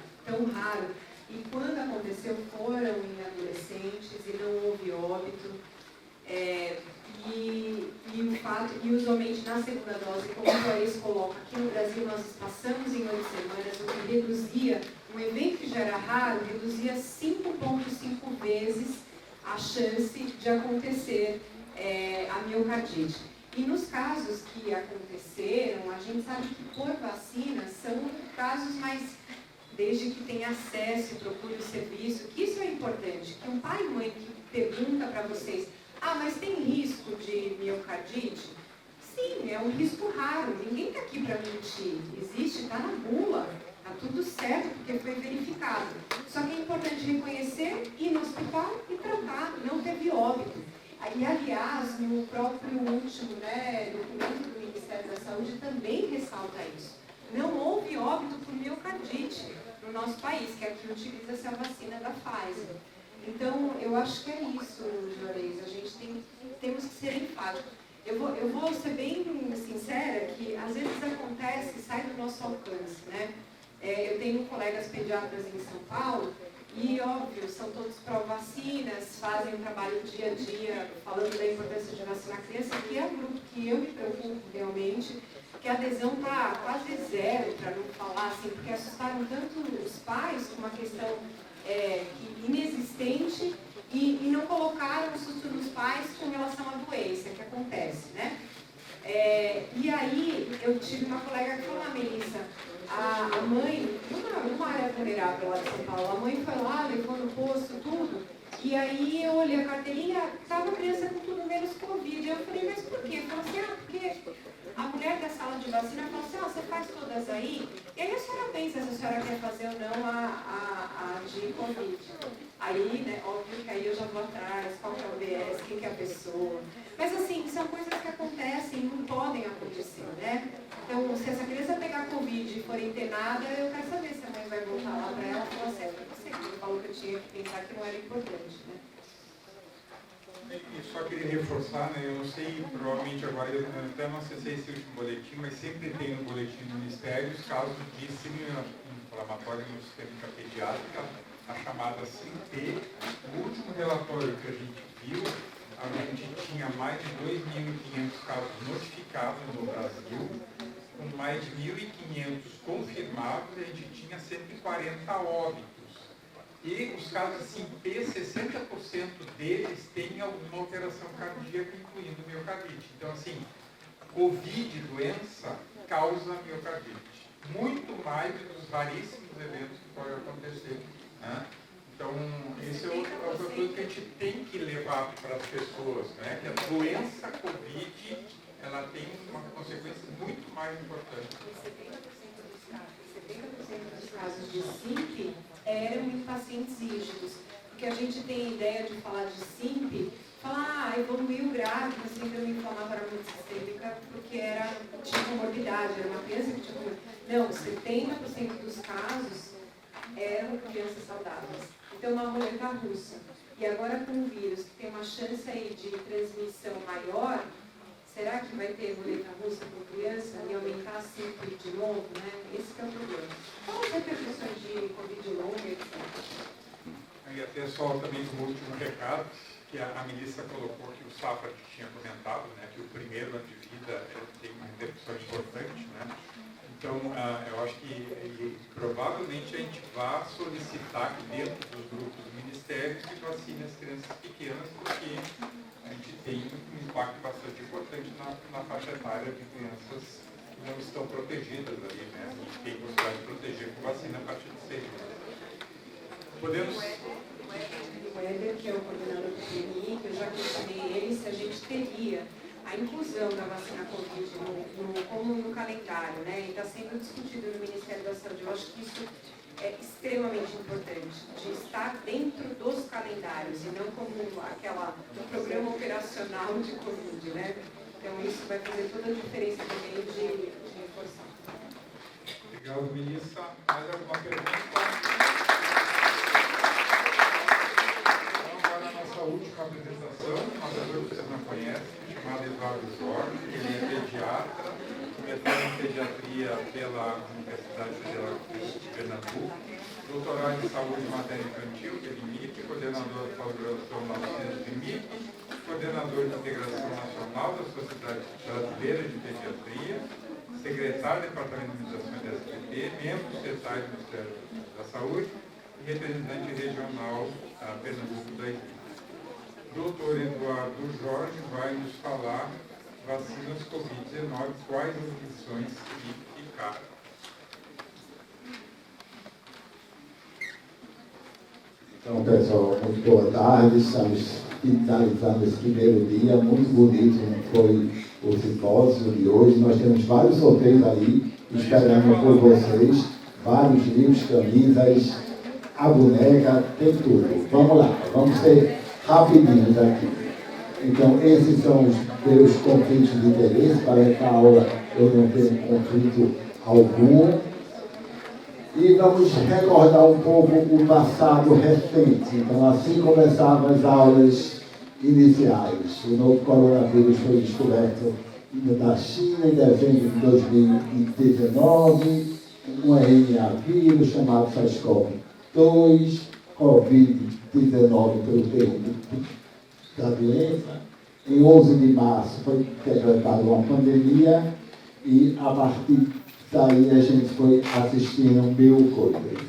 e quando aconteceu foram em adolescentes e não houve óbito. E usualmente na segunda dose, como o Juarez coloca, aqui no Brasil nós passamos em 8 semanas, o que reduzia, um evento que já era raro, reduzia 5,5 vezes a chance de acontecer a miocardite. E nos casos que aconteceram, a gente sabe que por vacina são casos mais, desde que tenha acesso e procure o serviço, que isso é importante, que um pai e mãe que pergunta para vocês, mas tem risco de miocardite? Sim, é um risco raro, ninguém está aqui para mentir, existe, está na bula, está tudo certo porque foi verificado. Só que é importante reconhecer, ir no hospital e tratar, não teve óbito. E aliás, no próprio último documento do Ministério da Saúde também ressalta isso. Não houve óbito por miocardite no nosso país, que aqui utiliza-se a vacina da Pfizer. Então, eu acho que é isso, Juarez, a gente temos que ser enfáticos. Eu vou ser bem sincera que às vezes acontece, sai do nosso alcance, né? Eu tenho colegas pediatras em São Paulo e, óbvio, são todos pró-vacinas, fazem um trabalho dia a dia falando da importância de vacinar a criança, que é um grupo que eu me preocupo realmente, que a adesão está quase zero, para não falar assim, porque assustaram tanto os pais com uma questão inexistente e não colocaram o susto nos pais com relação à doença que acontece, né? E aí eu tive uma colega que falou, Melissa, a mãe, numa área vulnerável lá de São Paulo, a mãe foi lá, levou no posto, tudo, e aí eu olhei a carteirinha, estava a criança com tudo menos Covid. Eu falei, mas por quê? Falou assim, porque a mulher da sala de vacina falou assim, você faz todas aí? E aí a senhora pensa se a senhora quer fazer ou não a de Covid. Aí, né, óbvio que aí eu já vou atrás, qual que é o BS, quem que é a pessoa. Mas assim, são coisas que acontecem e não podem acontecer, né? Então, se essa criança pegar Covid e for internada, eu quero saber se a mãe vai voltar lá para ela e falar assim, você que falou que eu tinha que pensar que não era importante, né? E só queria reforçar, né, eu não sei, provavelmente agora, eu até não acessei esse último boletim, mas sempre tem no boletim do Ministério os casos de síndrome inflamatória no sistema pediátrica, a chamada SINP. O último relatório que a gente viu, a gente tinha mais de 2.500 casos notificados no Brasil, com mais de 1.500 confirmados, e a gente tinha 140 óbitos. E os casos SINP, 60% deles têm alguma alteração cardíaca, incluindo miocardite. Então, assim, Covid, doença, causa miocardite. Muito mais dos raríssimos eventos que podem acontecer, né? Então, esse é outra coisa que a gente tem que levar para as pessoas, né? Que a doença Covid, ela tem uma consequência muito mais importante. 70% dos casos de SIMP eram em pacientes rígidos. Porque a gente tem a ideia de falar de SIMP, falar, evoluiu grave, síndrome inflamatória multissistêmica, porque tinha comorbidade, era uma criança que tinha comorbidade. Não, 70% dos casos eram crianças saudáveis. Então, uma roleta russa. E agora com o vírus, que tem uma chance aí de transmissão maior, será que vai ter roleta russa com criança e aumentar sempre de novo, né? Esse que é o problema. Qual as repercussões de Covid longa, etc? E até só também como último recado, que a Melissa colocou que o Safra tinha comentado, né, que o primeiro ano de vida tem uma repercussão importante, né? Então, eu acho que provavelmente a gente vai solicitar que dentro dos grupos do Ministério que vacine as crianças pequenas, porque a gente tem um impacto bastante importante na faixa etária de crianças que não estão protegidas ali, né? A gente tem possibilidade de proteger com vacina a partir de 6 meses. Podemos... O Weber, que é o coordenador do PNI, que eu já questionei ele se a gente teria a inclusão da vacina Covid como no calendário, né? E está sendo discutido no Ministério da Saúde. Eu acho que isso é extremamente importante, de estar dentro dos calendários e não como o programa operacional de Covid, né? Então isso vai fazer toda a diferença também de reforçar. Obrigado, Melissa. Mais alguma pergunta? Última apresentação, uma pessoa que vocês não conhecem, chamada Eduardo Jorge. Ele é pediatra, mestrado em pediatria pela Universidade Federal de Pernambuco, doutorado em saúde e matéria infantil pelo IMIP, coordenador da pós-graduação na oficina do IMIP, coordenador de integração nacional da Sociedade Brasileira de Pediatria, secretário do Departamento de Administração da SPP, membro do CETAI do Ministério da Saúde e representante regional Pernambuco da IMIP. Doutor Eduardo Jorge vai nos falar vacinas Covid-19, quais as lições que ficaram. Então, pessoal, muito boa tarde. Estamos finalizando esse primeiro dia. Muito bonito foi o simpósio de hoje. Nós temos vários sorteios ali esperando por vocês. Vários livros, camisas, a boneca, tem tudo. Vamos lá, vamos ser rapidinho daqui. Então, esses são os meus conflitos de interesse. Para essa aula eu não tenho conflito algum. E vamos recordar um pouco o passado recente. Então, assim começavam as aulas iniciais. O novo coronavírus foi descoberto na China em dezembro de 2019. Um RNA vírus chamado SARS-CoV-2, Covid-19 pelo termo da doença. Em 11 de março foi decretada uma pandemia e a partir daí a gente foi assistindo mil coisas.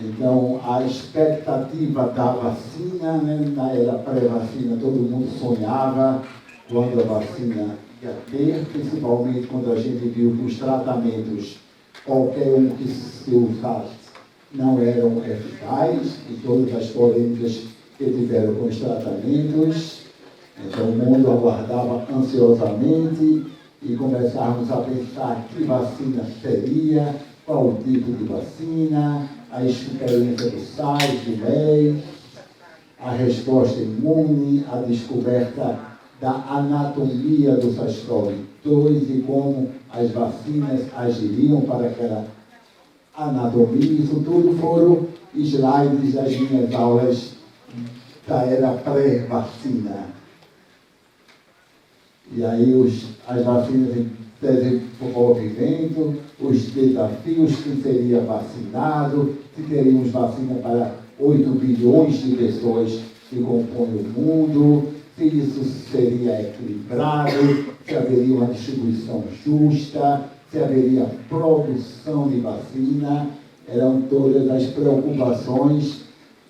Então, a expectativa da vacina, né, na era pré-vacina, todo mundo sonhava quando a vacina ia ter, principalmente quando a gente viu que os tratamentos, qualquer um que se usasse, não eram eficazes, e todas as polêmicas que tiveram com os tratamentos. Então, o mundo aguardava ansiosamente e começarmos a pensar que vacina seria, qual o tipo de vacina, a experiência do SARS, do MERS, a resposta imune, a descoberta da anatomia do SARS-CoV-2 e como as vacinas agiriam para aquela anatomia. Isso tudo foram slides das minhas aulas da era pré-vacina. E aí as vacinas em desenvolvimento, os desafios que seria vacinado, se teríamos vacina para 8 bilhões de pessoas que compõem o mundo, se isso seria equilibrado, se haveria uma distribuição justa, se haveria produção de vacina. Eram todas as preocupações.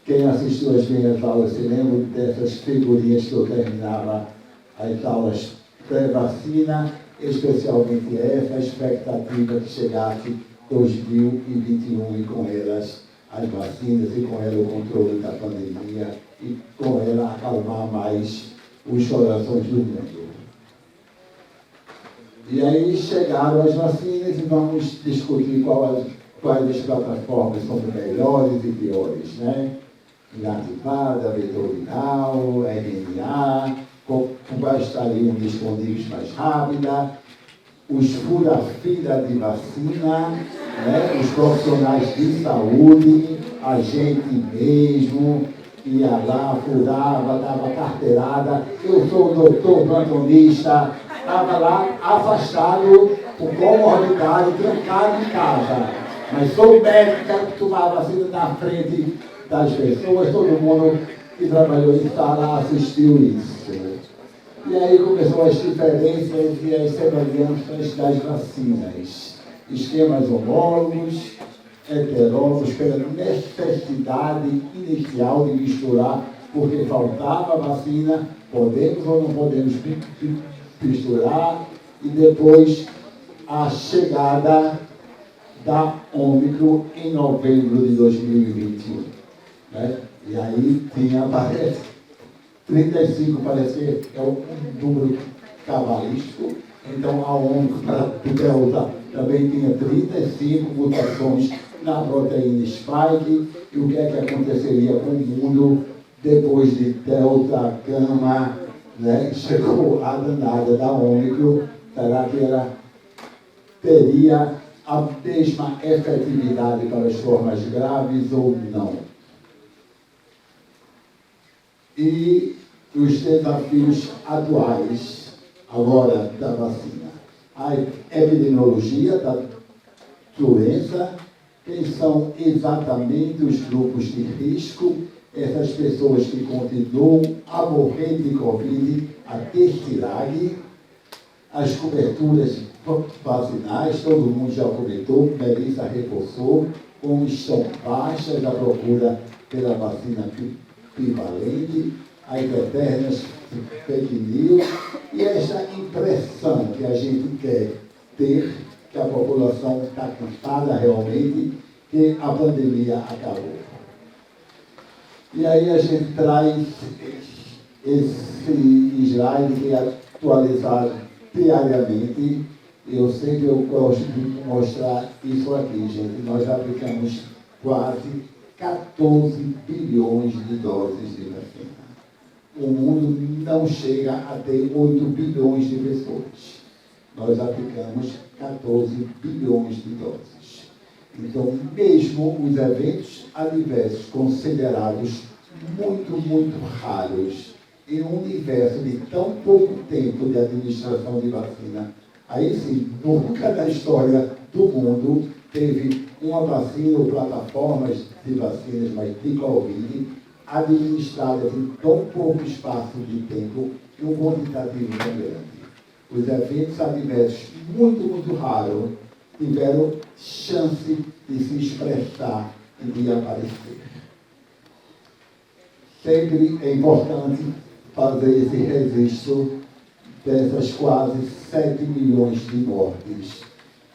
Quem assistiu às minhas aulas se lembra dessas figurinhas que eu terminava as aulas pré-vacina, especialmente essa, a expectativa que chegasse 2021 e com elas as vacinas e com ela o controle da pandemia e com ela acalmar mais os corações do mundo. E aí chegaram as vacinas e vamos discutir quais das plataformas são melhores e piores, né? Inativada, vetorial, RNA, quais estariam disponíveis mais rápida, os fura-fila de vacina, né? Os profissionais de saúde, a gente mesmo, ia lá, furava, dava carteirada. Eu sou doutor plantonista, estava lá afastado, com comorbidade, trancado em casa. Mas sou médica, tomava vacina na frente das pessoas, todo mundo que trabalhou em sala assistiu isso. E aí começou as diferenças e as semelhanças das vacinas. Esquemas homólogos, heterólogos, pela necessidade inicial de misturar, porque faltava vacina, podemos ou não podemos misturar, e depois a chegada da Ômicron em novembro de 2021. Né? E aí tinha, parece, 35 parece que é um número cabalístico, então a Ômicron para o Delta também tinha 35 mutações na proteína Spike, e o que é que aconteceria com o mundo depois de Delta, Gama, né? Chegou a danada da Ômicron, será que ela teria a mesma efetividade para as formas graves ou não? E os desafios atuais, agora, da vacina. A epidemiologia da doença, quem são exatamente os grupos de risco, essas pessoas que continuam a morrer de Covid, a TESTIRAG, as coberturas vacinais, todo mundo já comentou, Melissa reforçou, como estão baixas a procura pela vacina bivalente, as eternas fake news e essa impressão que a gente quer ter, que a população está cansada realmente, que a pandemia acabou. E aí a gente traz esse slide que é atualizado diariamente. Eu sempre gosto de mostrar isso aqui, gente. Nós aplicamos quase 14 bilhões de doses de vacina. O mundo não chega a ter 8 bilhões de pessoas. Nós aplicamos 14 bilhões de doses. Então, mesmo os eventos adversos considerados muito raros, em um universo de tão pouco tempo de administração de vacina, aí sim, nunca na história do mundo teve uma vacina ou plataformas de vacinas, mas de Covid, administradas em tão pouco espaço de tempo e um quantitativo tão grande. Os eventos adversos muito raros tiveram chance de se expressar e de aparecer. Sempre é importante fazer esse registro dessas quase 7 milhões de mortes.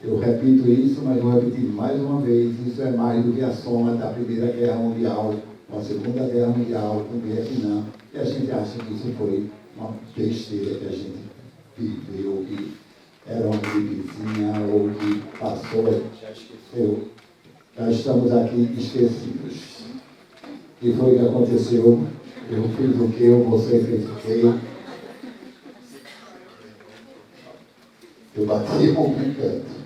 Eu repito isso, mas vou repetir mais uma vez, isso é mais do que a soma da Primeira Guerra Mundial, com a Segunda Guerra Mundial, com o Vietnã, e a gente acha que isso foi uma besteira que a gente viveu, que era uma gripezinha, ou que passou, já estamos aqui esquecidos. O que foi que aconteceu? Eu fiz o que, você fez o quê? Eu bati um canto.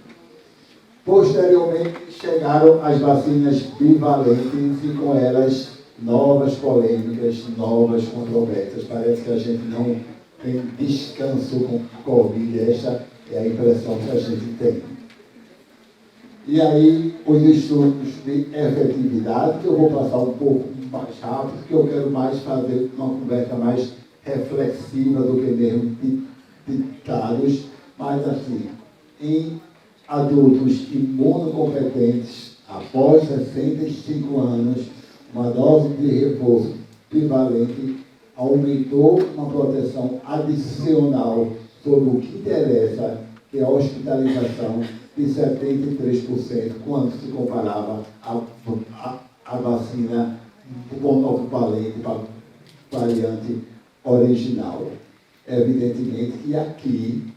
Posteriormente, chegaram as vacinas bivalentes e com elas novas polêmicas, novas controvérsias. Parece que a gente não tem descanso com Covid, essa é a impressão que a gente tem. E aí, os estudos de efetividade, que eu vou passar um pouco mais rápido, porque eu quero mais fazer uma conversa mais reflexiva do que mesmo ditados, mas assim, em adultos imunocompetentes, após 65 anos, uma dose de reforço bivalente aumentou uma proteção adicional sobre o que interessa, que é a hospitalização, de 73%, quando se comparava a vacina com novo valente para a variante original. Evidentemente que aqui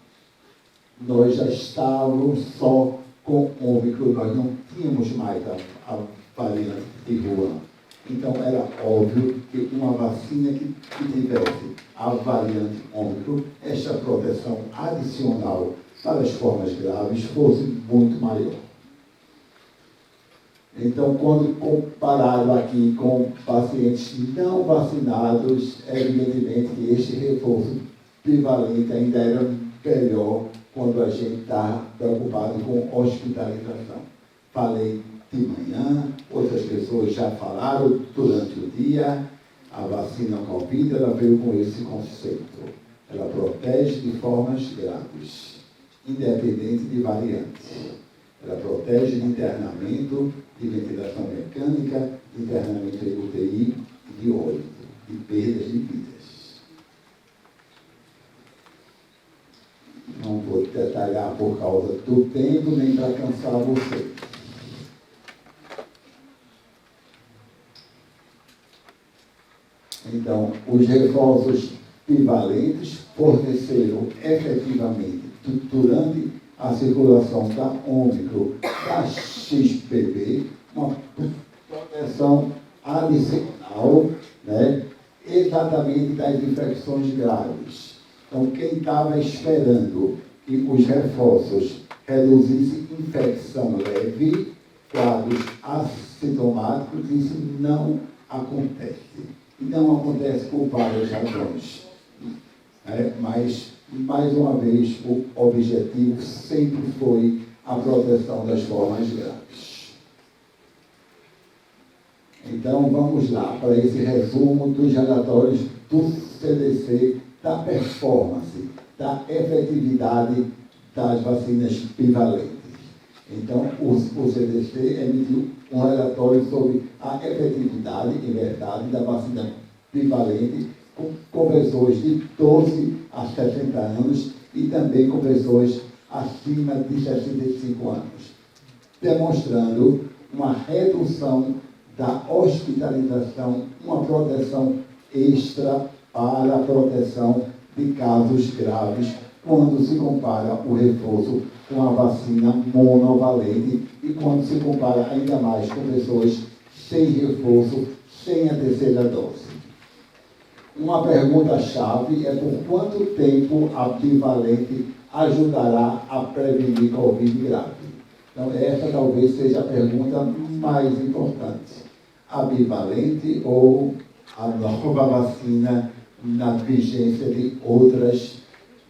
nós já estávamos só com Ômicron, nós não tínhamos mais a variante de Wuhan. Então era óbvio que uma vacina que tivesse a variante Ômicron, esta proteção adicional para as formas graves fosse muito maior. Então, quando comparado aqui com pacientes não vacinados, evidentemente que este reforço bivalente ainda era melhor quando a gente está preocupado com hospitalização. Falei de manhã, outras pessoas já falaram durante o dia, a vacina Covid, ela veio com esse conceito. Ela protege de formas graves, independente de variante. Ela protege de internamento, de ventilação mecânica, de internamento em UTI e de óbito, de perdas de vidas. Não vou detalhar por causa do tempo, nem para cansar vocês. Então, os reforços bivalentes forneceram efetivamente, durante a circulação da Ômicron, da XBB, uma proteção adicional, né, exatamente das infecções graves. Então, quem estava esperando que os reforços reduzissem infecção leve, quadros assintomáticos, isso não acontece. E não acontece por várias razões. Mas, mais uma vez, o objetivo sempre foi a proteção das formas graves. Então, vamos lá para esse resumo dos relatórios do CDC, da performance, da efetividade das vacinas bivalentes. Então, o CDC emitiu um relatório sobre a efetividade e verdade da vacina bivalente com pessoas de 12 a 60 anos e também com pessoas acima de 65 anos, demonstrando uma redução da hospitalização, uma proteção extra para a proteção de casos graves, quando se compara o reforço com a vacina monovalente e quando se compara ainda mais com pessoas sem reforço, sem a terceira dose. Uma pergunta-chave é por quanto tempo a bivalente ajudará a prevenir Covid grave? Então, essa talvez seja a pergunta mais importante. A bivalente ou a nova vacina na vigência de outras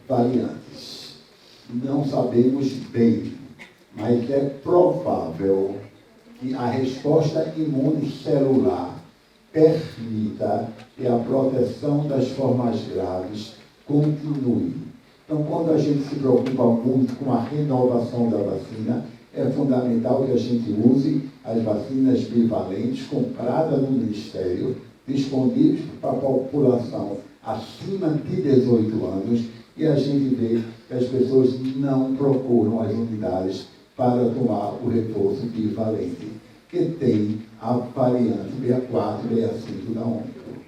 variantes? Não sabemos bem, mas é provável que a resposta imune celular permita que a proteção das formas graves continue. Então, quando a gente se preocupa muito com a renovação da vacina, é fundamental que a gente use as vacinas bivalentes compradas no Ministério, disponíveis para a população acima de 18 anos, e a gente vê que as pessoas não procuram as unidades para tomar o reforço bivalente, que tem a variante 64 e 65 da Ômicron.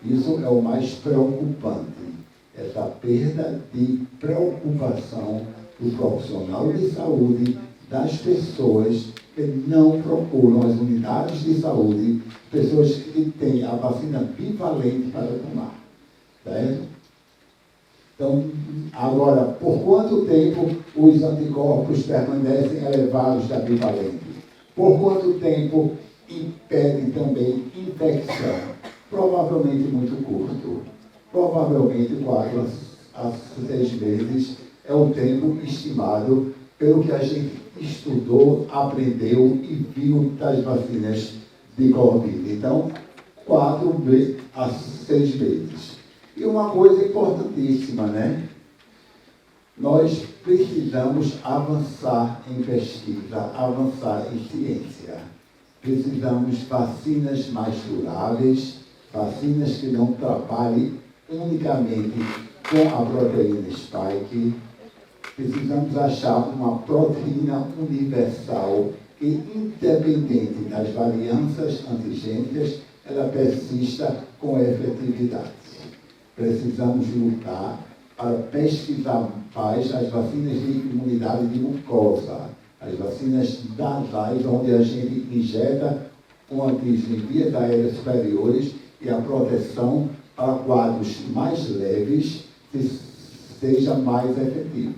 Isso é o mais preocupante, essa perda de preocupação do profissional de saúde, das pessoas que não procuram as unidades de saúde, pessoas que têm a vacina bivalente para tomar. Certo? Então, agora, por quanto tempo os anticorpos permanecem elevados da bivalente? Por quanto tempo impedem também infecção? Provavelmente muito curto. Provavelmente 4 a 6 meses é o tempo estimado pelo que a gente estudou, aprendeu e viu das vacinas de Covid. Então, 4 a 6 meses. E uma coisa importantíssima, né? Nós precisamos avançar em pesquisa, avançar em ciência. Precisamos vacinas mais duráveis, vacinas que não trabalhem unicamente com a proteína spike. Precisamos achar uma proteína universal que, independente das varianças antigênicas, ela persista com efetividade. Precisamos lutar para pesquisar mais as vacinas de imunidade de mucosa, as vacinas nasais, onde a gente injeta um antígeno em vias aéreas superiores e a proteção para quadros mais leves seja mais efetivo.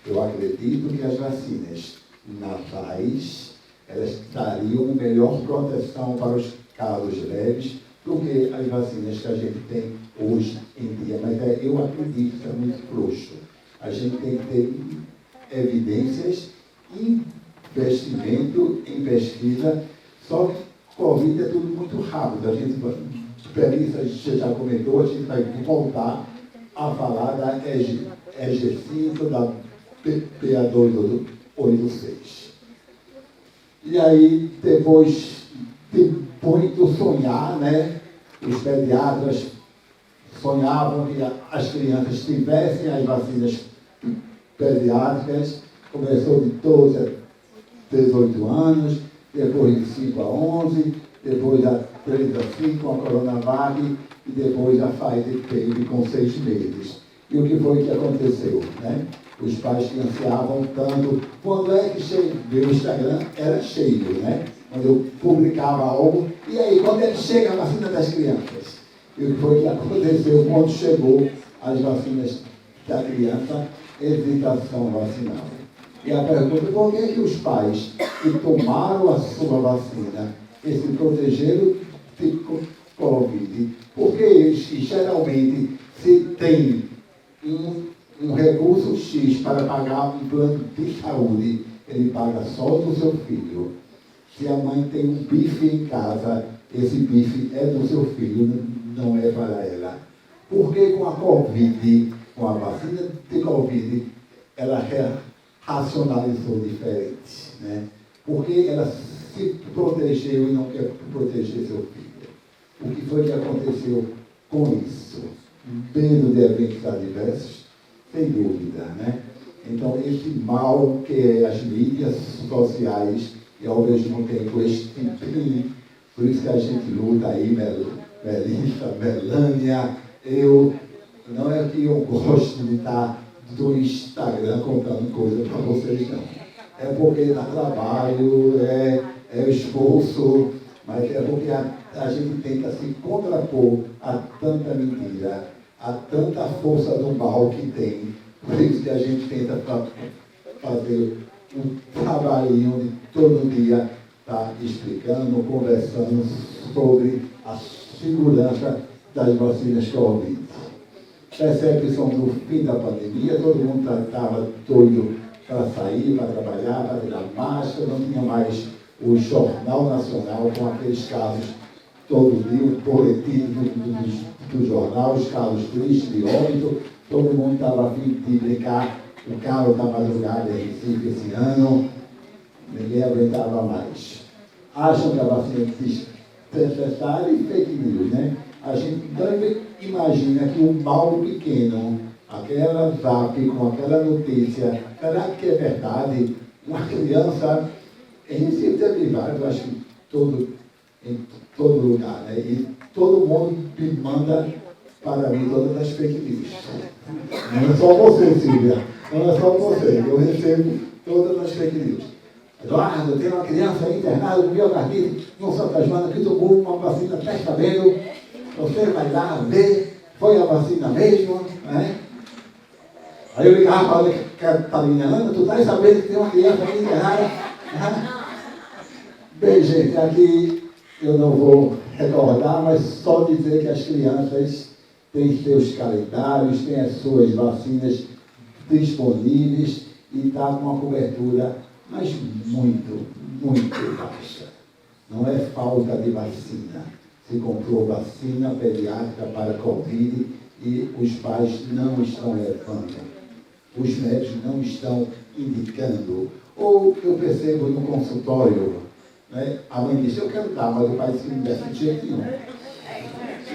Eu acredito que as vacinas nasais, elas dariam melhor proteção para os casos leves do que as vacinas que a gente tem hoje em dia. Mas eu acredito que é muito frouxo. A gente tem que ter evidências, investimento em pesquisa, só que Covid é tudo muito rápido. A gente já comentou, a gente vai voltar a falar da EG5, da PA286. E aí, depois de muito sonhar, né, os pediatras sonhavam que as crianças tivessem as vacinas pediátricas, começou de 12 a 18 anos, depois de 5 a 11, depois a 3 a 5, a Coronavac, e depois a Pfizer teve com 6 meses. E o que foi que aconteceu, né? Os pais que ansiavam tanto. Quando é que meu Instagram era cheio, né? Quando eu publicava algo, e aí, quando é que chega a vacina das crianças? E o que foi que aconteceu quando chegou as vacinas da criança? Hesitação vacinal. E a pergunta, por que os pais que tomaram a sua vacina e se protegeram de Covid? Porque eles, geralmente, se tem um recurso X para pagar um plano de saúde, ele paga só do seu filho. Se a mãe tem um bife em casa, esse bife é do seu filho, não é para ela. Porque com a Covid, com a vacina de Covid, ela racionalizou diferente, né? Porque ela se protegeu e não quer proteger seu filho. O que foi que aconteceu com isso? Medo de eventos adversos? Sem dúvida, né? Então, esse mal que é as mídias sociais e, ao mesmo tempo, este por isso que a gente luta aí, Melissa, Melânia, não é que eu gosto de estar do Instagram contando coisas para vocês, não. É porque dá trabalho, é esforço, mas é porque a gente tenta se contrapor a tanta mentira, a tanta força do mal que tem. Por isso que a gente tenta fazer um trabalhinho de todo dia estar explicando, conversando sobre a segurança das vacinas Covid. Percepção do fim da pandemia, todo mundo estava doido para sair, para trabalhar, para tirar máscara, não tinha mais o Jornal Nacional com aqueles casos todo dia, o boletim do jornal, os casos tristes de óbito, todo mundo estava a fim de brincar o carro da madrugada em Recife esse ano, ninguém aguentava mais. Acham que a vacina é desnecessária e fake news, né? A gente não imagina que um mal pequeno, aquela zap com aquela notícia, será que é verdade? Uma criança, em Recife teve vários, acho que em todo lugar, né? E todo mundo me manda para mim todas as fake news. Não é só você, Silvia, não é só você, eu recebo todas as fake news. Eduardo, tem uma criança internada com miocardite no Santa Joana que tomou uma vacina testamento. Você vai lá ver, foi a vacina mesmo, né? Aí eu ligava para a Catarina, Ana, tu estás sabendo que tem uma criança aqui internada? Bem, gente, aqui eu não vou recordar, mas só dizer que as crianças têm seus calendários, têm as suas vacinas disponíveis e está com uma cobertura, mas muito, muito baixa. Não é falta de vacina. Se comprou vacina pediátrica para Covid e os pais não estão levando. Os médicos não estão indicando. Ou eu percebo no consultório, né, a mãe diz, eu quero dar, mas o pai disse que não desse de jeito nenhum.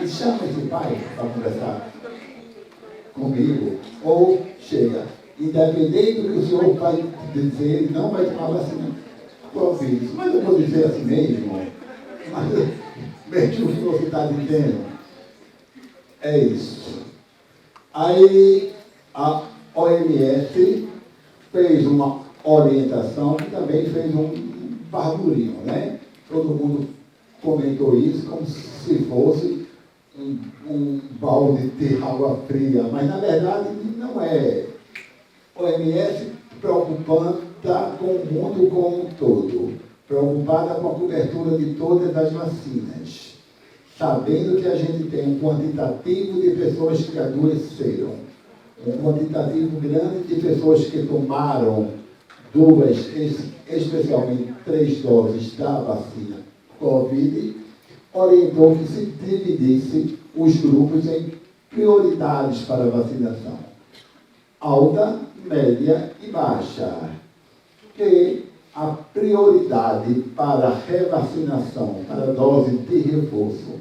E chama esse pai para conversar comigo. Ou chega, independente do que o senhor vai dizer, ele não vai tomar vacina. Covid. Mas eu vou dizer assim mesmo, mas mesmo o que você está dizendo, é isso. Aí a OMS fez uma orientação que também fez um barulhinho, né? Todo mundo comentou isso como se fosse um balde de água fria, mas na verdade não é. A OMS preocupada com o mundo como um todo, preocupada com a cobertura de todas as vacinas, sabendo que a gente tem um quantitativo de pessoas que adoeceram, um quantitativo grande de pessoas que tomaram 2, especialmente 3 doses da vacina Covid, orientou que se dividisse os grupos em prioridades para a vacinação: alta, média e baixa. Que a prioridade para a revacinação, para a dose de reforço,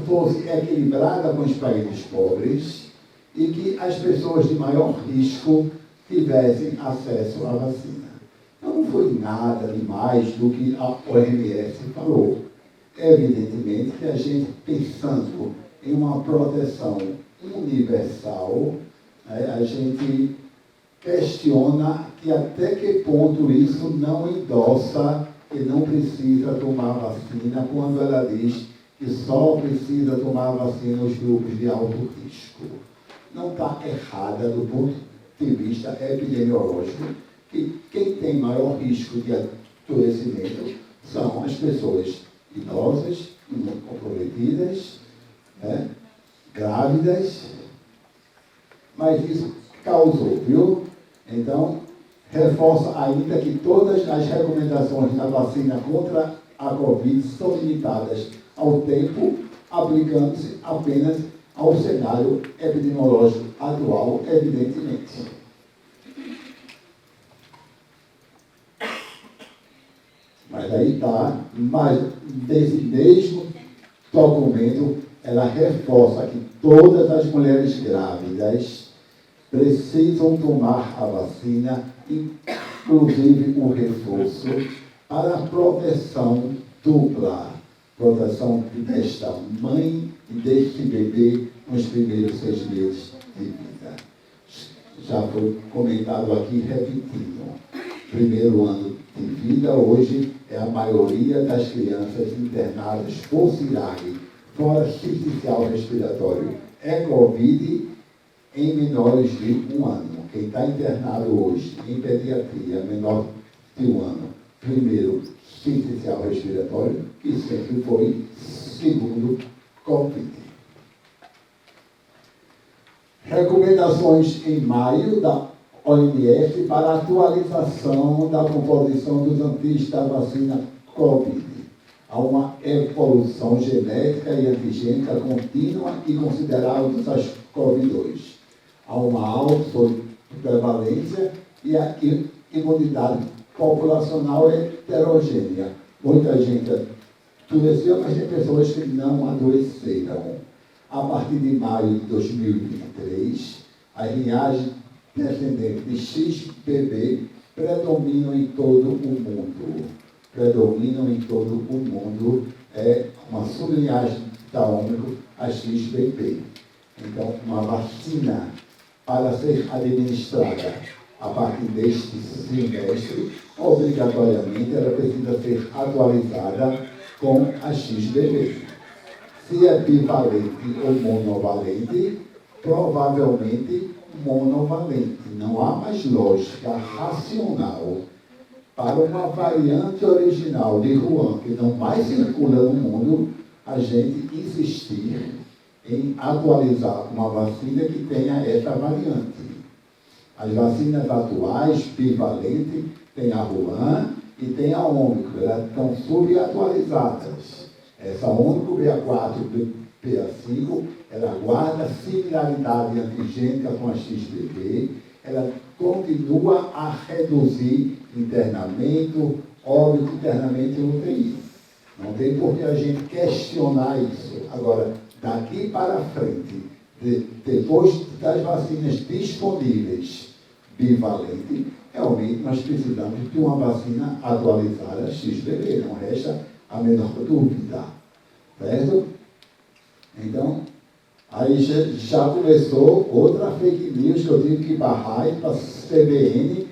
fosse equilibrada com os países pobres e que as pessoas de maior risco tivessem acesso à vacina. Então, não foi nada demais do que a OMS falou. Evidentemente que a gente, pensando em uma proteção universal, a gente questiona que até que ponto isso não endossa que não precisa tomar vacina, quando ela diz que só precisa tomar vacina os grupos de alto risco. Não está errada do ponto de vista epidemiológico, que quem tem maior risco de adoecimento são as pessoas idosas, imunocomprometidas, grávidas, mas isso causou, viu? Então, reforça ainda que todas as recomendações da vacina contra a Covid são limitadas ao tempo, aplicando-se apenas ao cenário epidemiológico atual, evidentemente. Mas aí está, mas desse mesmo documento, ela reforça que todas as mulheres grávidas precisam tomar a vacina, inclusive o reforço, para a proteção dupla, proteção desta mãe e deste bebê nos primeiros 6 meses de vida. Já foi comentado aqui, repetindo, primeiro ano de vida, hoje é a maioria das crianças internadas por CIRAG, fora sincicial respiratório, é Covid, em menores de 1 ano. Quem está internado hoje em pediatria, menor de 1 ano, primeiro, sincicial respiratório, que sempre foi segundo Covid. Recomendações em maio da OMS para a atualização da composição dos antígenos da vacina Covid. Há uma evolução genética e antigênica contínua e considerável dos SARS-CoV-2. Há uma alta prevalência e a imunidade populacional é heterogênea. Muita gente adoeceu, mas tem pessoas que não adoeceram. A partir de maio de 2023, as linhagens descendentes de XBB predominam em todo o mundo. É uma sublinhagem da Ômicron, a XBB. Então, uma vacina para ser administrada a partir deste semestre, obrigatoriamente ela precisa ser atualizada com a XBB. Se é bivalente ou monovalente, provavelmente monovalente. Não há mais lógica racional para uma variante original de Wuhan, que não mais circula no mundo, a gente insistir em atualizar uma vacina que tenha essa variante. As vacinas atuais, bivalentes, tem a Wuhan e tem a Ômicron, elas estão subatualizadas. Essa Ômicron BA4 e BA5, ela guarda similaridade antigênica com a XBB, ela continua a reduzir internamento, óbito, internamento e UTI. Não tem por que a gente questionar isso. Agora, daqui para frente, depois das vacinas disponíveis, bivalente, realmente nós precisamos de uma vacina atualizada XBB, não resta a menor dúvida. Certo? Então, aí já começou outra fake news que eu tive que barrar para a CBN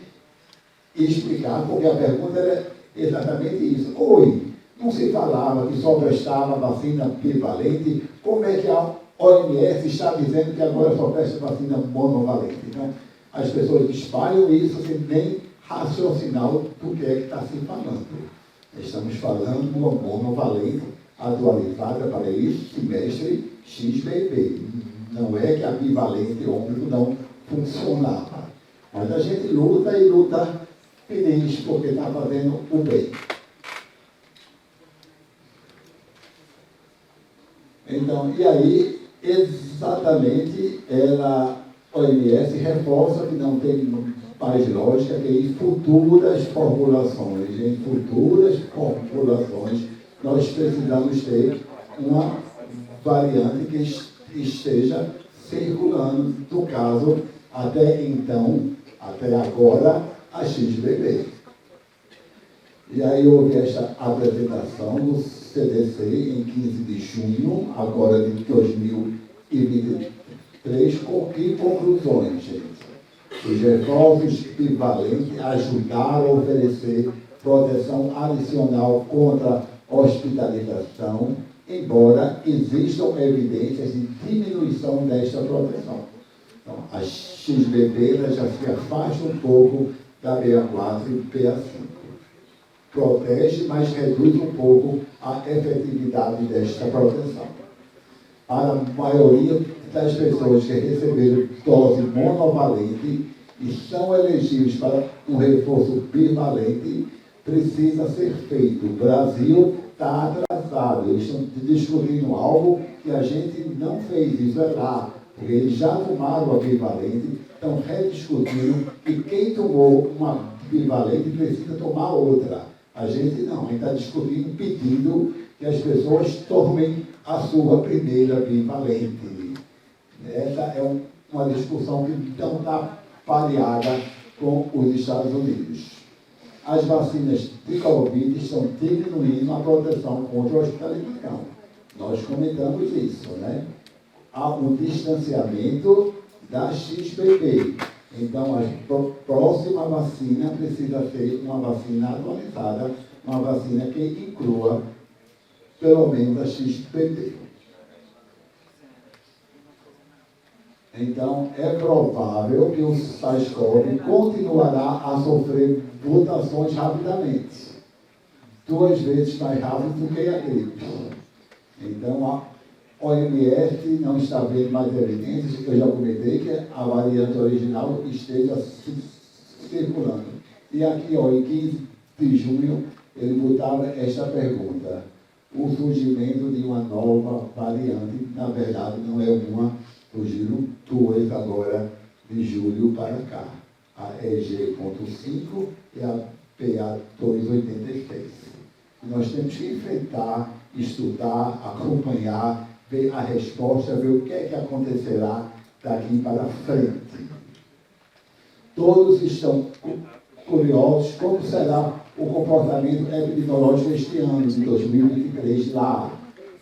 e explicar, porque a pergunta era exatamente isso. Oi, não se falava que só prestava vacina bivalente, como é que a OMS está dizendo que agora só presta vacina monovalente? Então, as pessoas espalham isso sem nem raciocinar do que é que está se falando. Estamos falando de uma monovalente atualizada para esse semestre XBB. Não é que a bivalente ômicron não funcionava. Mas a gente luta e luta feliz porque está fazendo o bem. Então, e aí, exatamente, a OMS reforça que não tem mais lógica, que em futuras formulações, nós precisamos ter uma variante que esteja circulando, no caso, até então, até agora, a XBB. E aí houve esta apresentação do CDC em 15 de junho, agora de 2023, com que conclusões, gente? Os reforços bivalentes ajudaram a oferecer proteção adicional contra hospitalização, embora existam evidências de diminuição desta proteção. Então, a XBB já se afasta um pouco da BA4 e BA5. Protege, mas reduz um pouco a efetividade desta proteção. Para a maioria das pessoas que receberam dose monovalente e são elegíveis para um reforço bivalente, precisa ser feito. O Brasil está atrasado. Eles estão discutindo algo que a gente não fez. Isso é lá. Porque eles já tomaram a bivalente, estão rediscutindo e quem tomou uma bivalente precisa tomar outra. A gente não. A gente está discutindo, pedindo que as pessoas tomem a sua primeira bivalente. Essa é uma discussão que não está pareada com os Estados Unidos. As vacinas de Covid estão diminuindo a proteção contra a hospitalização. Nós comentamos isso, né? Há um distanciamento da XBB. Então, a próxima vacina precisa ser uma vacina atualizada, uma vacina que inclua pelo menos a XBB. Então, é provável que o SARS-CoV continuará a sofrer mutações rapidamente, 2 vezes mais rápido do que a gripe. Então, a OMS não está vendo mais evidências, eu já comentei que a variante original esteja circulando. E aqui, em 15 de junho, ele botava esta pergunta. O surgimento de uma nova variante, na verdade, não é uma, surgiram 2 agora, de julho para cá. A EG.5 e a PA286. Nós temos que enfrentar, estudar, acompanhar, ver a resposta, ver o que é que acontecerá daqui para frente. Todos estão curiosos como será o comportamento epidemiológico este ano, de 2023, lá.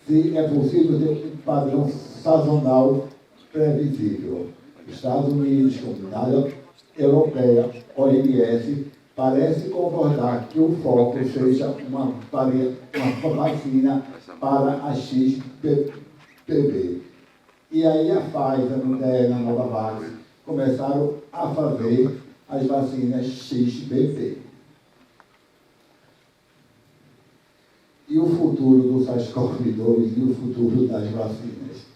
Se é possível ter um padrão sazonal previsível. Estados Unidos, Comunidade Europeia, OMS, parece concordar que o foco seja uma vacina para a XBB. E aí a Pfizer, a Moderna, a Novavax, começaram a fazer as vacinas XBB. E o futuro do SARS-CoV-2 e o futuro das vacinas?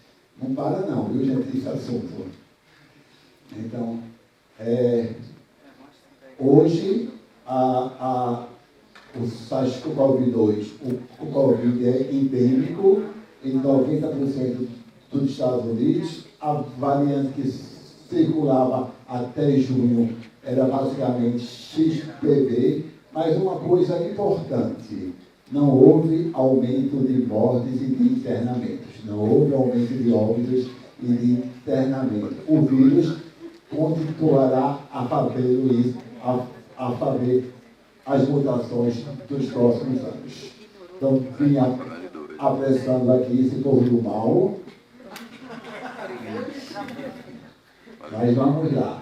Não para não, viu, gente, esse assunto. Então, hoje, o SARS-CoV-2, o Covid é endêmico em 90% dos Estados Unidos. A variante que circulava até junho era basicamente XBB, mas uma coisa importante, não houve aumento de mortes e de internamentos, não houve aumento de óbitos e de internamentos. O vírus continuará a fazer isso, a fazer as mutações dos próximos anos. Então, vinha apressando aqui esse povo do mal. Mas vamos lá.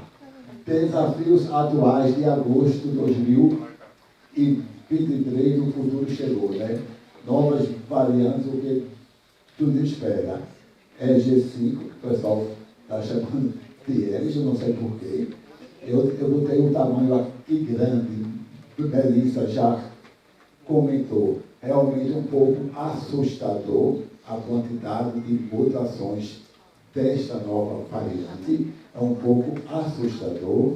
Desafios atuais de agosto de 2023, o futuro chegou, né? Novas variantes, o que tudo espera. É G5, o pessoal está chamando de Eres, eu não sei porquê. Eu botei um tamanho aqui grande, Melissa já comentou, realmente um pouco assustador a quantidade de mutações desta nova variante. É um pouco assustador.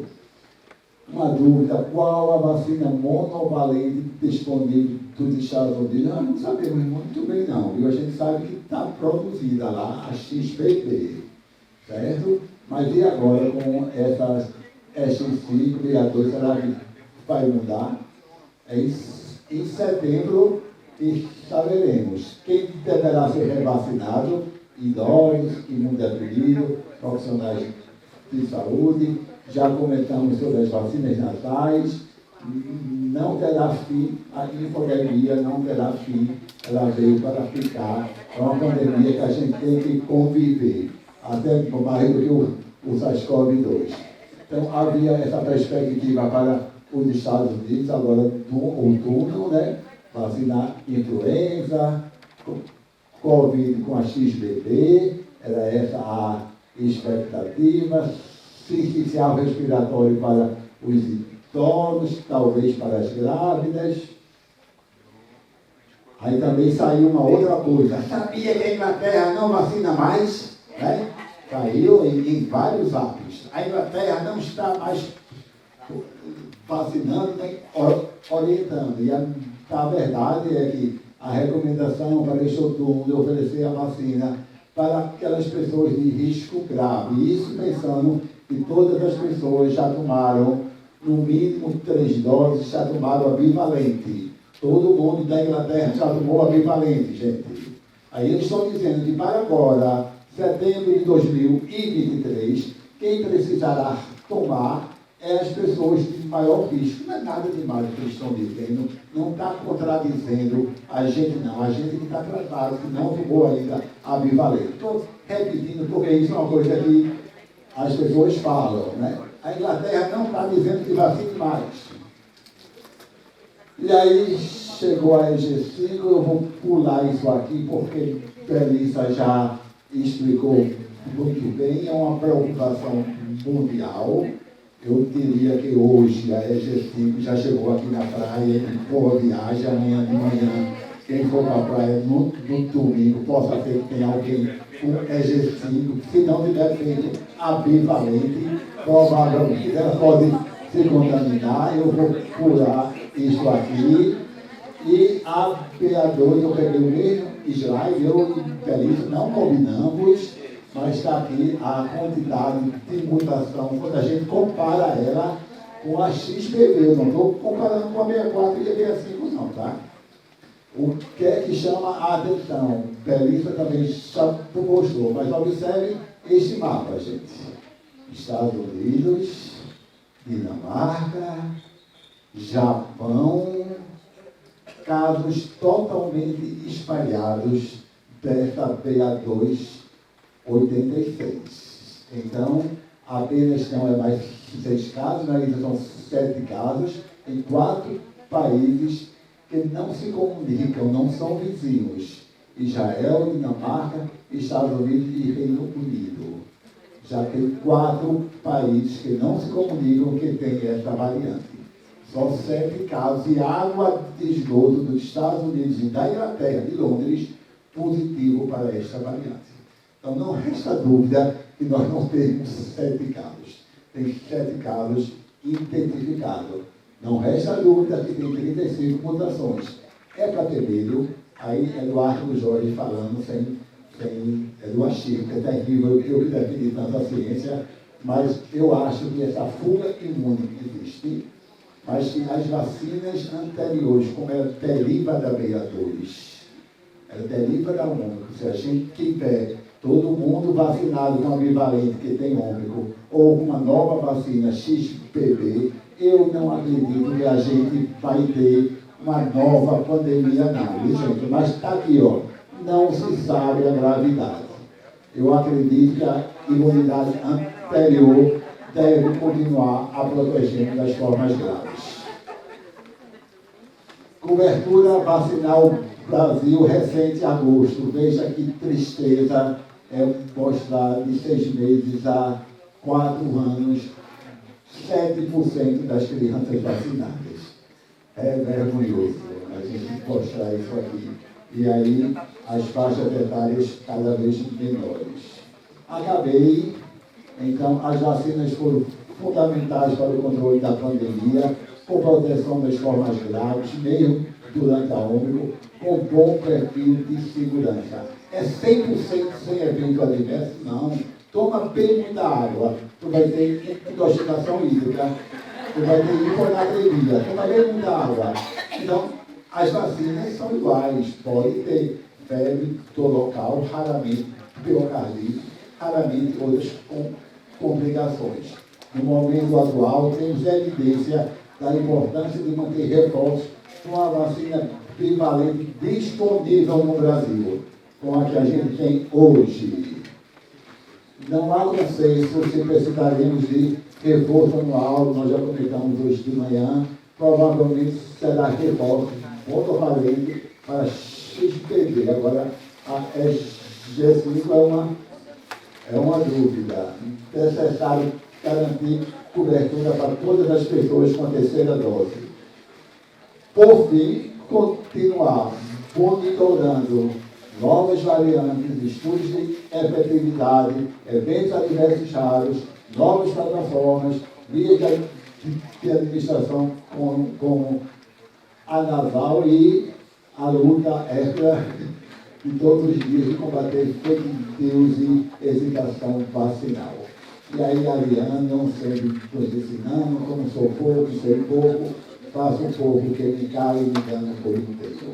Uma dúvida, qual a vacina monovalente disponível dos Estados Unidos? Nós não sabemos muito bem não, viu? A gente sabe que está produzida lá, a XBB, certo? Mas e agora com essas X5 e a 2, será que vai mudar? Em setembro saberemos quem deverá ser revacinado, idosos, imunodeprimidos, profissionais de saúde. Já comentamos sobre as vacinas nasais. Não terá fim, a infodemia não terá fim, ela veio para ficar. É uma pandemia que a gente tem que conviver, até mais do que o SARS-CoV-2. Então, havia essa perspectiva para os Estados Unidos, agora do outono, né? Vacinar influenza, Covid com a XBB, era essa a expectativa, sincicial respiratório para os idosos, talvez para as grávidas. Aí também saiu uma outra coisa. Sabia que a Inglaterra não vacina mais? Né? Saiu em vários ápices. A Inglaterra não está mais vacinando nem orientando. E a verdade é que a recomendação para este outubro de oferecer a vacina para aquelas pessoas de risco grave. Isso pensando que todas as pessoas já tomaram, no mínimo 3 doses, já tomaram a bivalente. Todo mundo da Inglaterra já tomou a bivalente, gente. Aí eles estão dizendo que para agora, setembro de 2023, quem precisará tomar é as pessoas de maior risco. Não é nada demais o que eles estão dizendo, não está contradizendo a gente não. A gente que está tratado, que não tomou ainda a bivalente. Estou repetindo porque isso é uma coisa que as pessoas falam, né? A Inglaterra não está dizendo que vacine mais. E aí chegou a EG5, eu vou pular isso aqui porque Melissa já explicou muito bem, é uma preocupação mundial. Eu diria que hoje a EG5 já chegou aqui na praia, boa viagem, amanhã de manhã, quem for para a praia no domingo, possa ser que tenha alguém com EG5, se não tiver feito a bivalente, provavelmente ela pode se contaminar. Eu vou pular isso aqui. E a BA2, eu peguei o mesmo slide, eu e Felício não combinamos, mas está aqui a quantidade de mutação, quando a gente compara ela com a XBB. Eu não estou comparando com a 64 e a 65 não, tá? O que é que chama a atenção? Felício também já mostrou, mas observe este mapa, gente. Estados Unidos, Dinamarca, Japão, casos totalmente espalhados dessa BA286. Então, apenas não é mais 6 casos, mas são 7 casos em 4 países que não se comunicam, não são vizinhos. Israel, Dinamarca, Estados Unidos e Reino Unido. Já tem 4 países que não se comunicam que tem essa variante. Só 7 casos e água de esgoto dos Estados Unidos e da Inglaterra, de Londres, positivo para esta variante. Então não resta dúvida que nós não temos 7 casos. Tem 7 casos identificados. Não resta dúvida que tem 35 mutações. É para ter medo. Aí Eduardo Jorge falando sem é do achismo, que é terrível, eu que defini tanto a ciência, mas eu acho que essa fuga imune existe, mas que as vacinas anteriores, como deriva da 62, ela deriva da 1, se a gente tiver todo mundo vacinado com a bivalente que tem Ômicron, ou com uma nova vacina XPB, eu não acredito que a gente vai ter uma nova pandemia não, viu, gente? Mas está aqui, ó, não se sabe a gravidade. Eu acredito que a imunidade anterior deve continuar a protegendo das formas graves. Cobertura vacinal Brasil recente agosto. Veja que tristeza é mostrar de 6 meses a 4 anos 7% das crianças vacinadas. É vergonhoso a gente mostrar isso aqui. E aí as faixas etárias cada vez menores. Acabei, então, as vacinas foram fundamentais para o controle da pandemia, com proteção das formas graves, mesmo durante a Ômicron, com bom perfil de segurança. É 100% sem evento adverso? Não. Toma bem muita água. Tu vai ter intoxicação hídrica. Tu vai ter hiponatremia. Toma bem muita água. Então, as vacinas são iguais. Pode ter febre do local, raramente piocardite, raramente outras complicações. No momento atual, temos evidência da importância de manter reforços com a vacina bivalente disponível no Brasil, com a que a gente tem hoje. Não há consenso se precisaríamos de reforço anual, nós já comentamos hoje de manhã, provavelmente será reforço monovalente para XPD. Agora, a G5 é uma dúvida. É necessário garantir cobertura para todas as pessoas com a terceira dose. Por fim, continuar monitorando novas variantes, estudos de efetividade, eventos adversos raros, novas plataformas, vias de administração como a naval e a luta ética de todos os dias de combater fake news e hesitação vacinal. E aí, Ariane, sempre nos ensinando, como sou pouco, sei pouco, faço pouco que me cai e me engano por inteiro.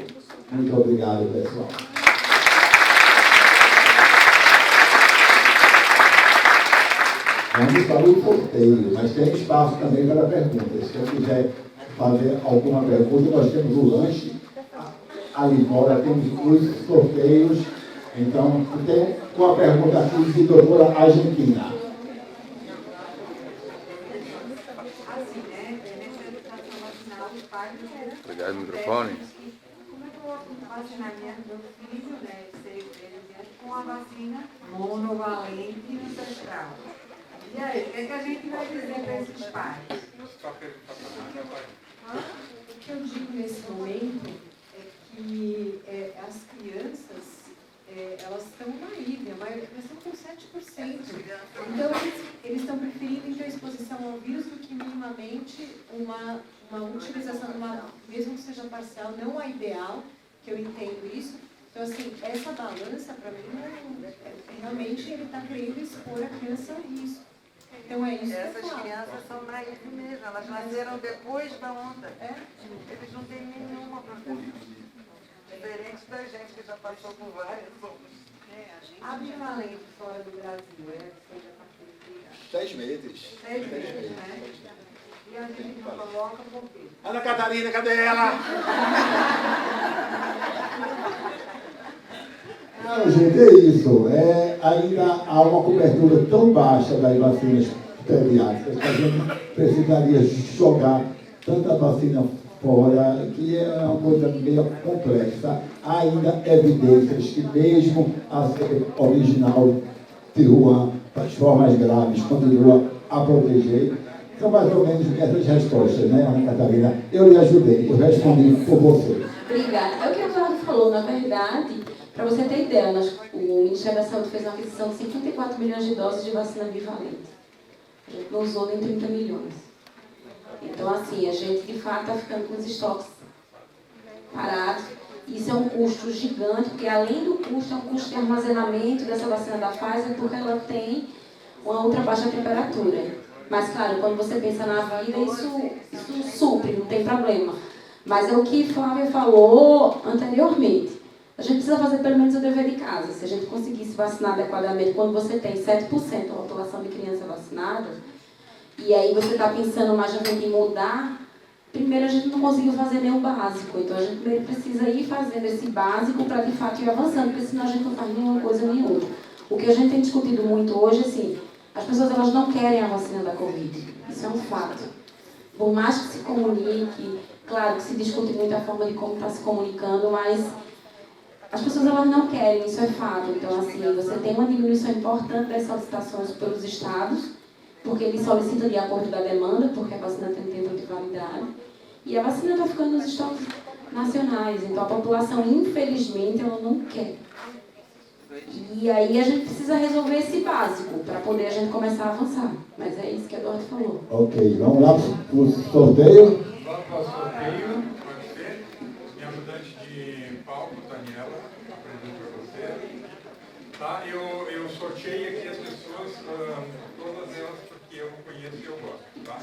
Muito obrigado, pessoal. Vamos para o sorteio, mas tem espaço também para perguntas. Se eu quiser fazer alguma pergunta, nós temos o lanche ali fora, temos os sorteios. Então, tem uma pergunta aqui de doutora Argentina. Assim, né? Nessa educação vacinal, os pais... Obrigado, microfone. Como é que eu vou vacinar meu filho, né, 6 meses, com a vacina monovalente ancestral? E aí, o que a gente vai dizer para esses pais? O que eu digo nesse momento é que as crianças, elas estão na ilha, mas estão com 7%. Então, eles estão preferindo então, a exposição ao vírus do que minimamente uma utilização, mesmo que seja parcial, não a ideal, que eu entendo isso. Então, assim, essa balança, para mim, realmente ele está querendo expor a criança a risco. Então é isso. Essas crianças são naivas mesmo, elas nasceram depois da onda. Eles não têm nenhuma proteção. Diferente da gente que já passou por várias ondas. A bivalente fora do Brasil, seja a partir de 6 meses. 6 meses, né? E a gente não coloca por quê? Ana Catarina, cadê ela? Não, gente, é isso. Ainda há uma cobertura tão baixa das vacinas pediátricas que a gente precisaria jogar tanta vacina fora, que é uma coisa meio complexa. Há ainda evidências que mesmo a cepa original de Wuhan, as formas graves, continua a proteger. São mais ou menos essas respostas, né, Ana Catarina? Eu lhe ajudei, eu respondi por você. Obrigada. É o que a Eduardo falou, na verdade, para você ter ideia, o Ministério da Saúde fez uma aquisição de 54 milhões de doses de vacina bivalente. A gente não usou nem 30 milhões. Então, assim, a gente, de fato, está ficando com os estoques parados. Isso é um custo gigante, porque além do custo, é um custo de armazenamento dessa vacina da Pfizer, porque ela tem uma ultra baixa temperatura. Mas, claro, quando você pensa na vida, isso supre, não tem problema. Mas é o que Flávia falou anteriormente. A gente precisa fazer pelo menos o dever de casa. Se a gente conseguisse vacinar adequadamente, quando você tem 7% da população de criança vacinada, e aí você está pensando mais em mudar, primeiro a gente não conseguiu fazer nem o básico. Então a gente primeiro precisa ir fazendo esse básico para de fato ir avançando, porque senão a gente não faz nenhuma coisa nem outra. O que a gente tem discutido muito hoje, assim, as pessoas elas não querem a vacina da Covid. Isso é um fato. Por mais que se comunique, claro que se discute muito a forma de como está se comunicando, mas as pessoas elas não querem, isso é fato. Então, assim, você tem uma diminuição importante das solicitações pelos estados, porque eles solicitam de acordo da demanda, porque a vacina tem tempo de validade. E a vacina está ficando nos estoques nacionais. Então, a população, infelizmente, ela não quer. E aí a gente precisa resolver esse básico, para poder a gente começar a avançar. Mas é isso que a Eduardo falou. Ok, vamos lá para o sorteio. Vamos para o sorteio, pode ser. Minha ajudante de palco, Daniela, apresento para você. Tá? Eu sorteio aqui as pessoas, todas elas porque eu conheço e eu gosto. Tá?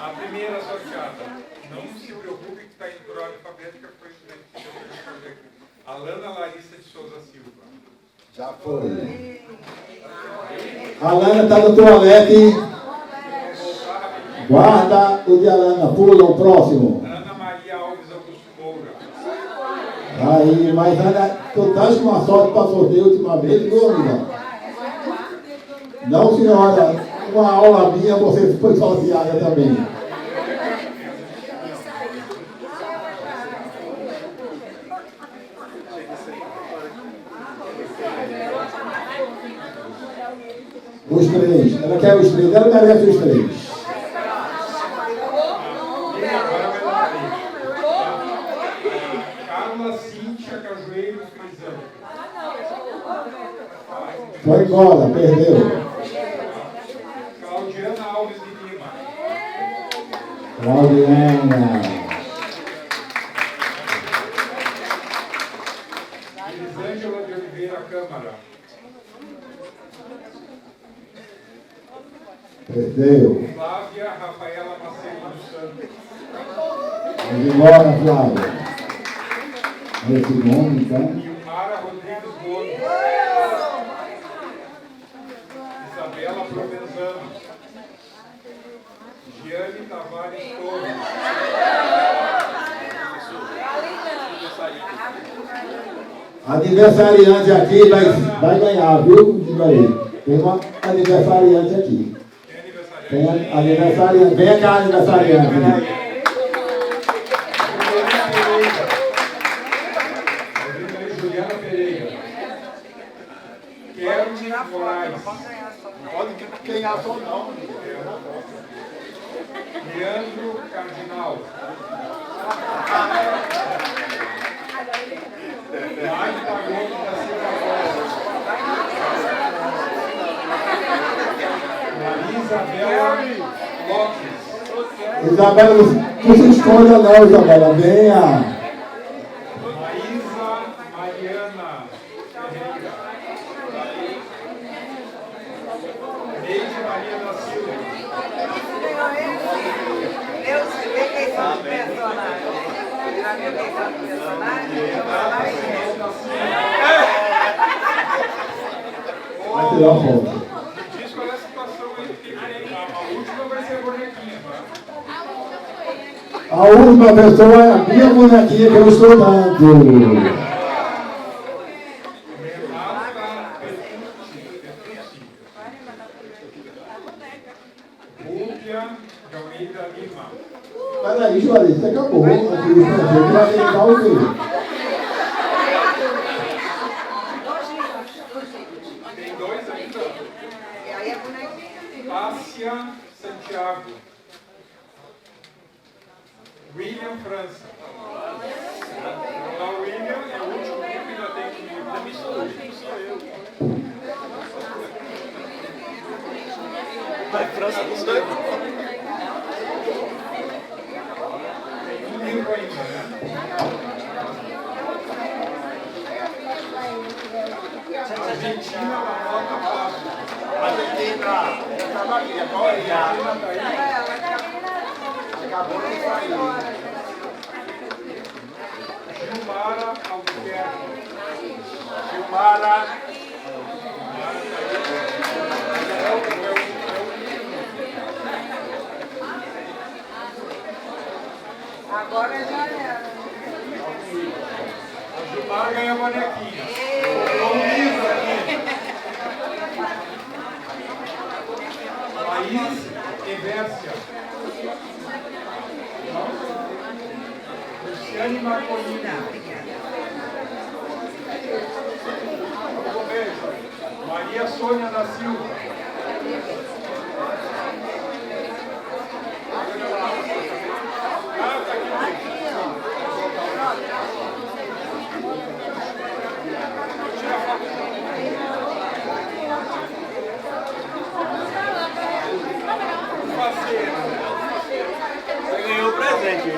A primeira sorteada, não se preocupe que está indo por ordem alfabética, foi isso daí que eu queria fazer aqui. Alana Larissa de Souza Silva. Já foi. A Alana está no toalete. Guarda o de Alana. Pula o próximo. Ana Maria Alves Augusto Moura. Aí, mas Ana, tu estás com uma sorte para sorteio ultimamente, viu, amiga? Não, senhora. Uma aula minha, você foi sorteada também. Os três. Ela quer os três. Ela merece os três. Carla Cíntia Cajueiro Crisano. Foi embora, perdeu. Claudiana Alves de Lima. Claudiana. Elisângela de Oliveira Câmara. Perdeu. Flávia Rafaela Macedo dos Santos. Vamos embora, Flávia. Esse nome, então. Ilmara Rodrigues Gomes. Isabela Provenzano. Giane Tavares Torres. Aniversariante aqui vai ganhar, viu? Diga aí. Tem uma aniversariante aqui. Tem aniversariante. Vem cá, aniversariante. Juliana Pereira. Quero Moraes. Pode ganhar só não. Leandro Cardinal. Mike Pagoni da Silva Costa. Isabela Lopes. Isabela, não se esconda não, Isabela. Venha. Maísa Mariana Ferreira. Neide Maria da Silva. Eu sei quem são os personagens. Já viu quem são os personagens? Vai tirar uma foto. Diz qual é a situação aí, porque a última vai ser a bonequinha, tá? A última pessoa é a minha bonequinha que eu estou dando. Rúbia de Almeida Lima. Peraí, Juarez, você acabou. Aqui no Brasil, vai tentar o quê? Tem dois ainda. E aí a bonequinha. Tássia Santiago. William França. O William é o último que ainda tem comigo. Também sou eu. Vai, França, não sou eu. Um livro ainda, né? Argentina, uma nota fácil. Argentina, eu estava aqui, agora já. Acabou de sair. Gilmar para... Agora já era. A Gilmar ganha a bonequinha. O livro aqui. Laís Evércia. Luciane Marcolini. Maria Sônia da Silva. Você ganhou o presente.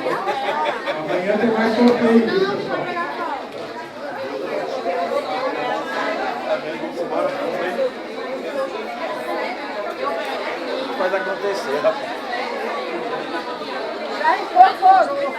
Amanhã tem mais sorteio, viu, pessoal? Faz acontecer, rapaz. Já incorporou.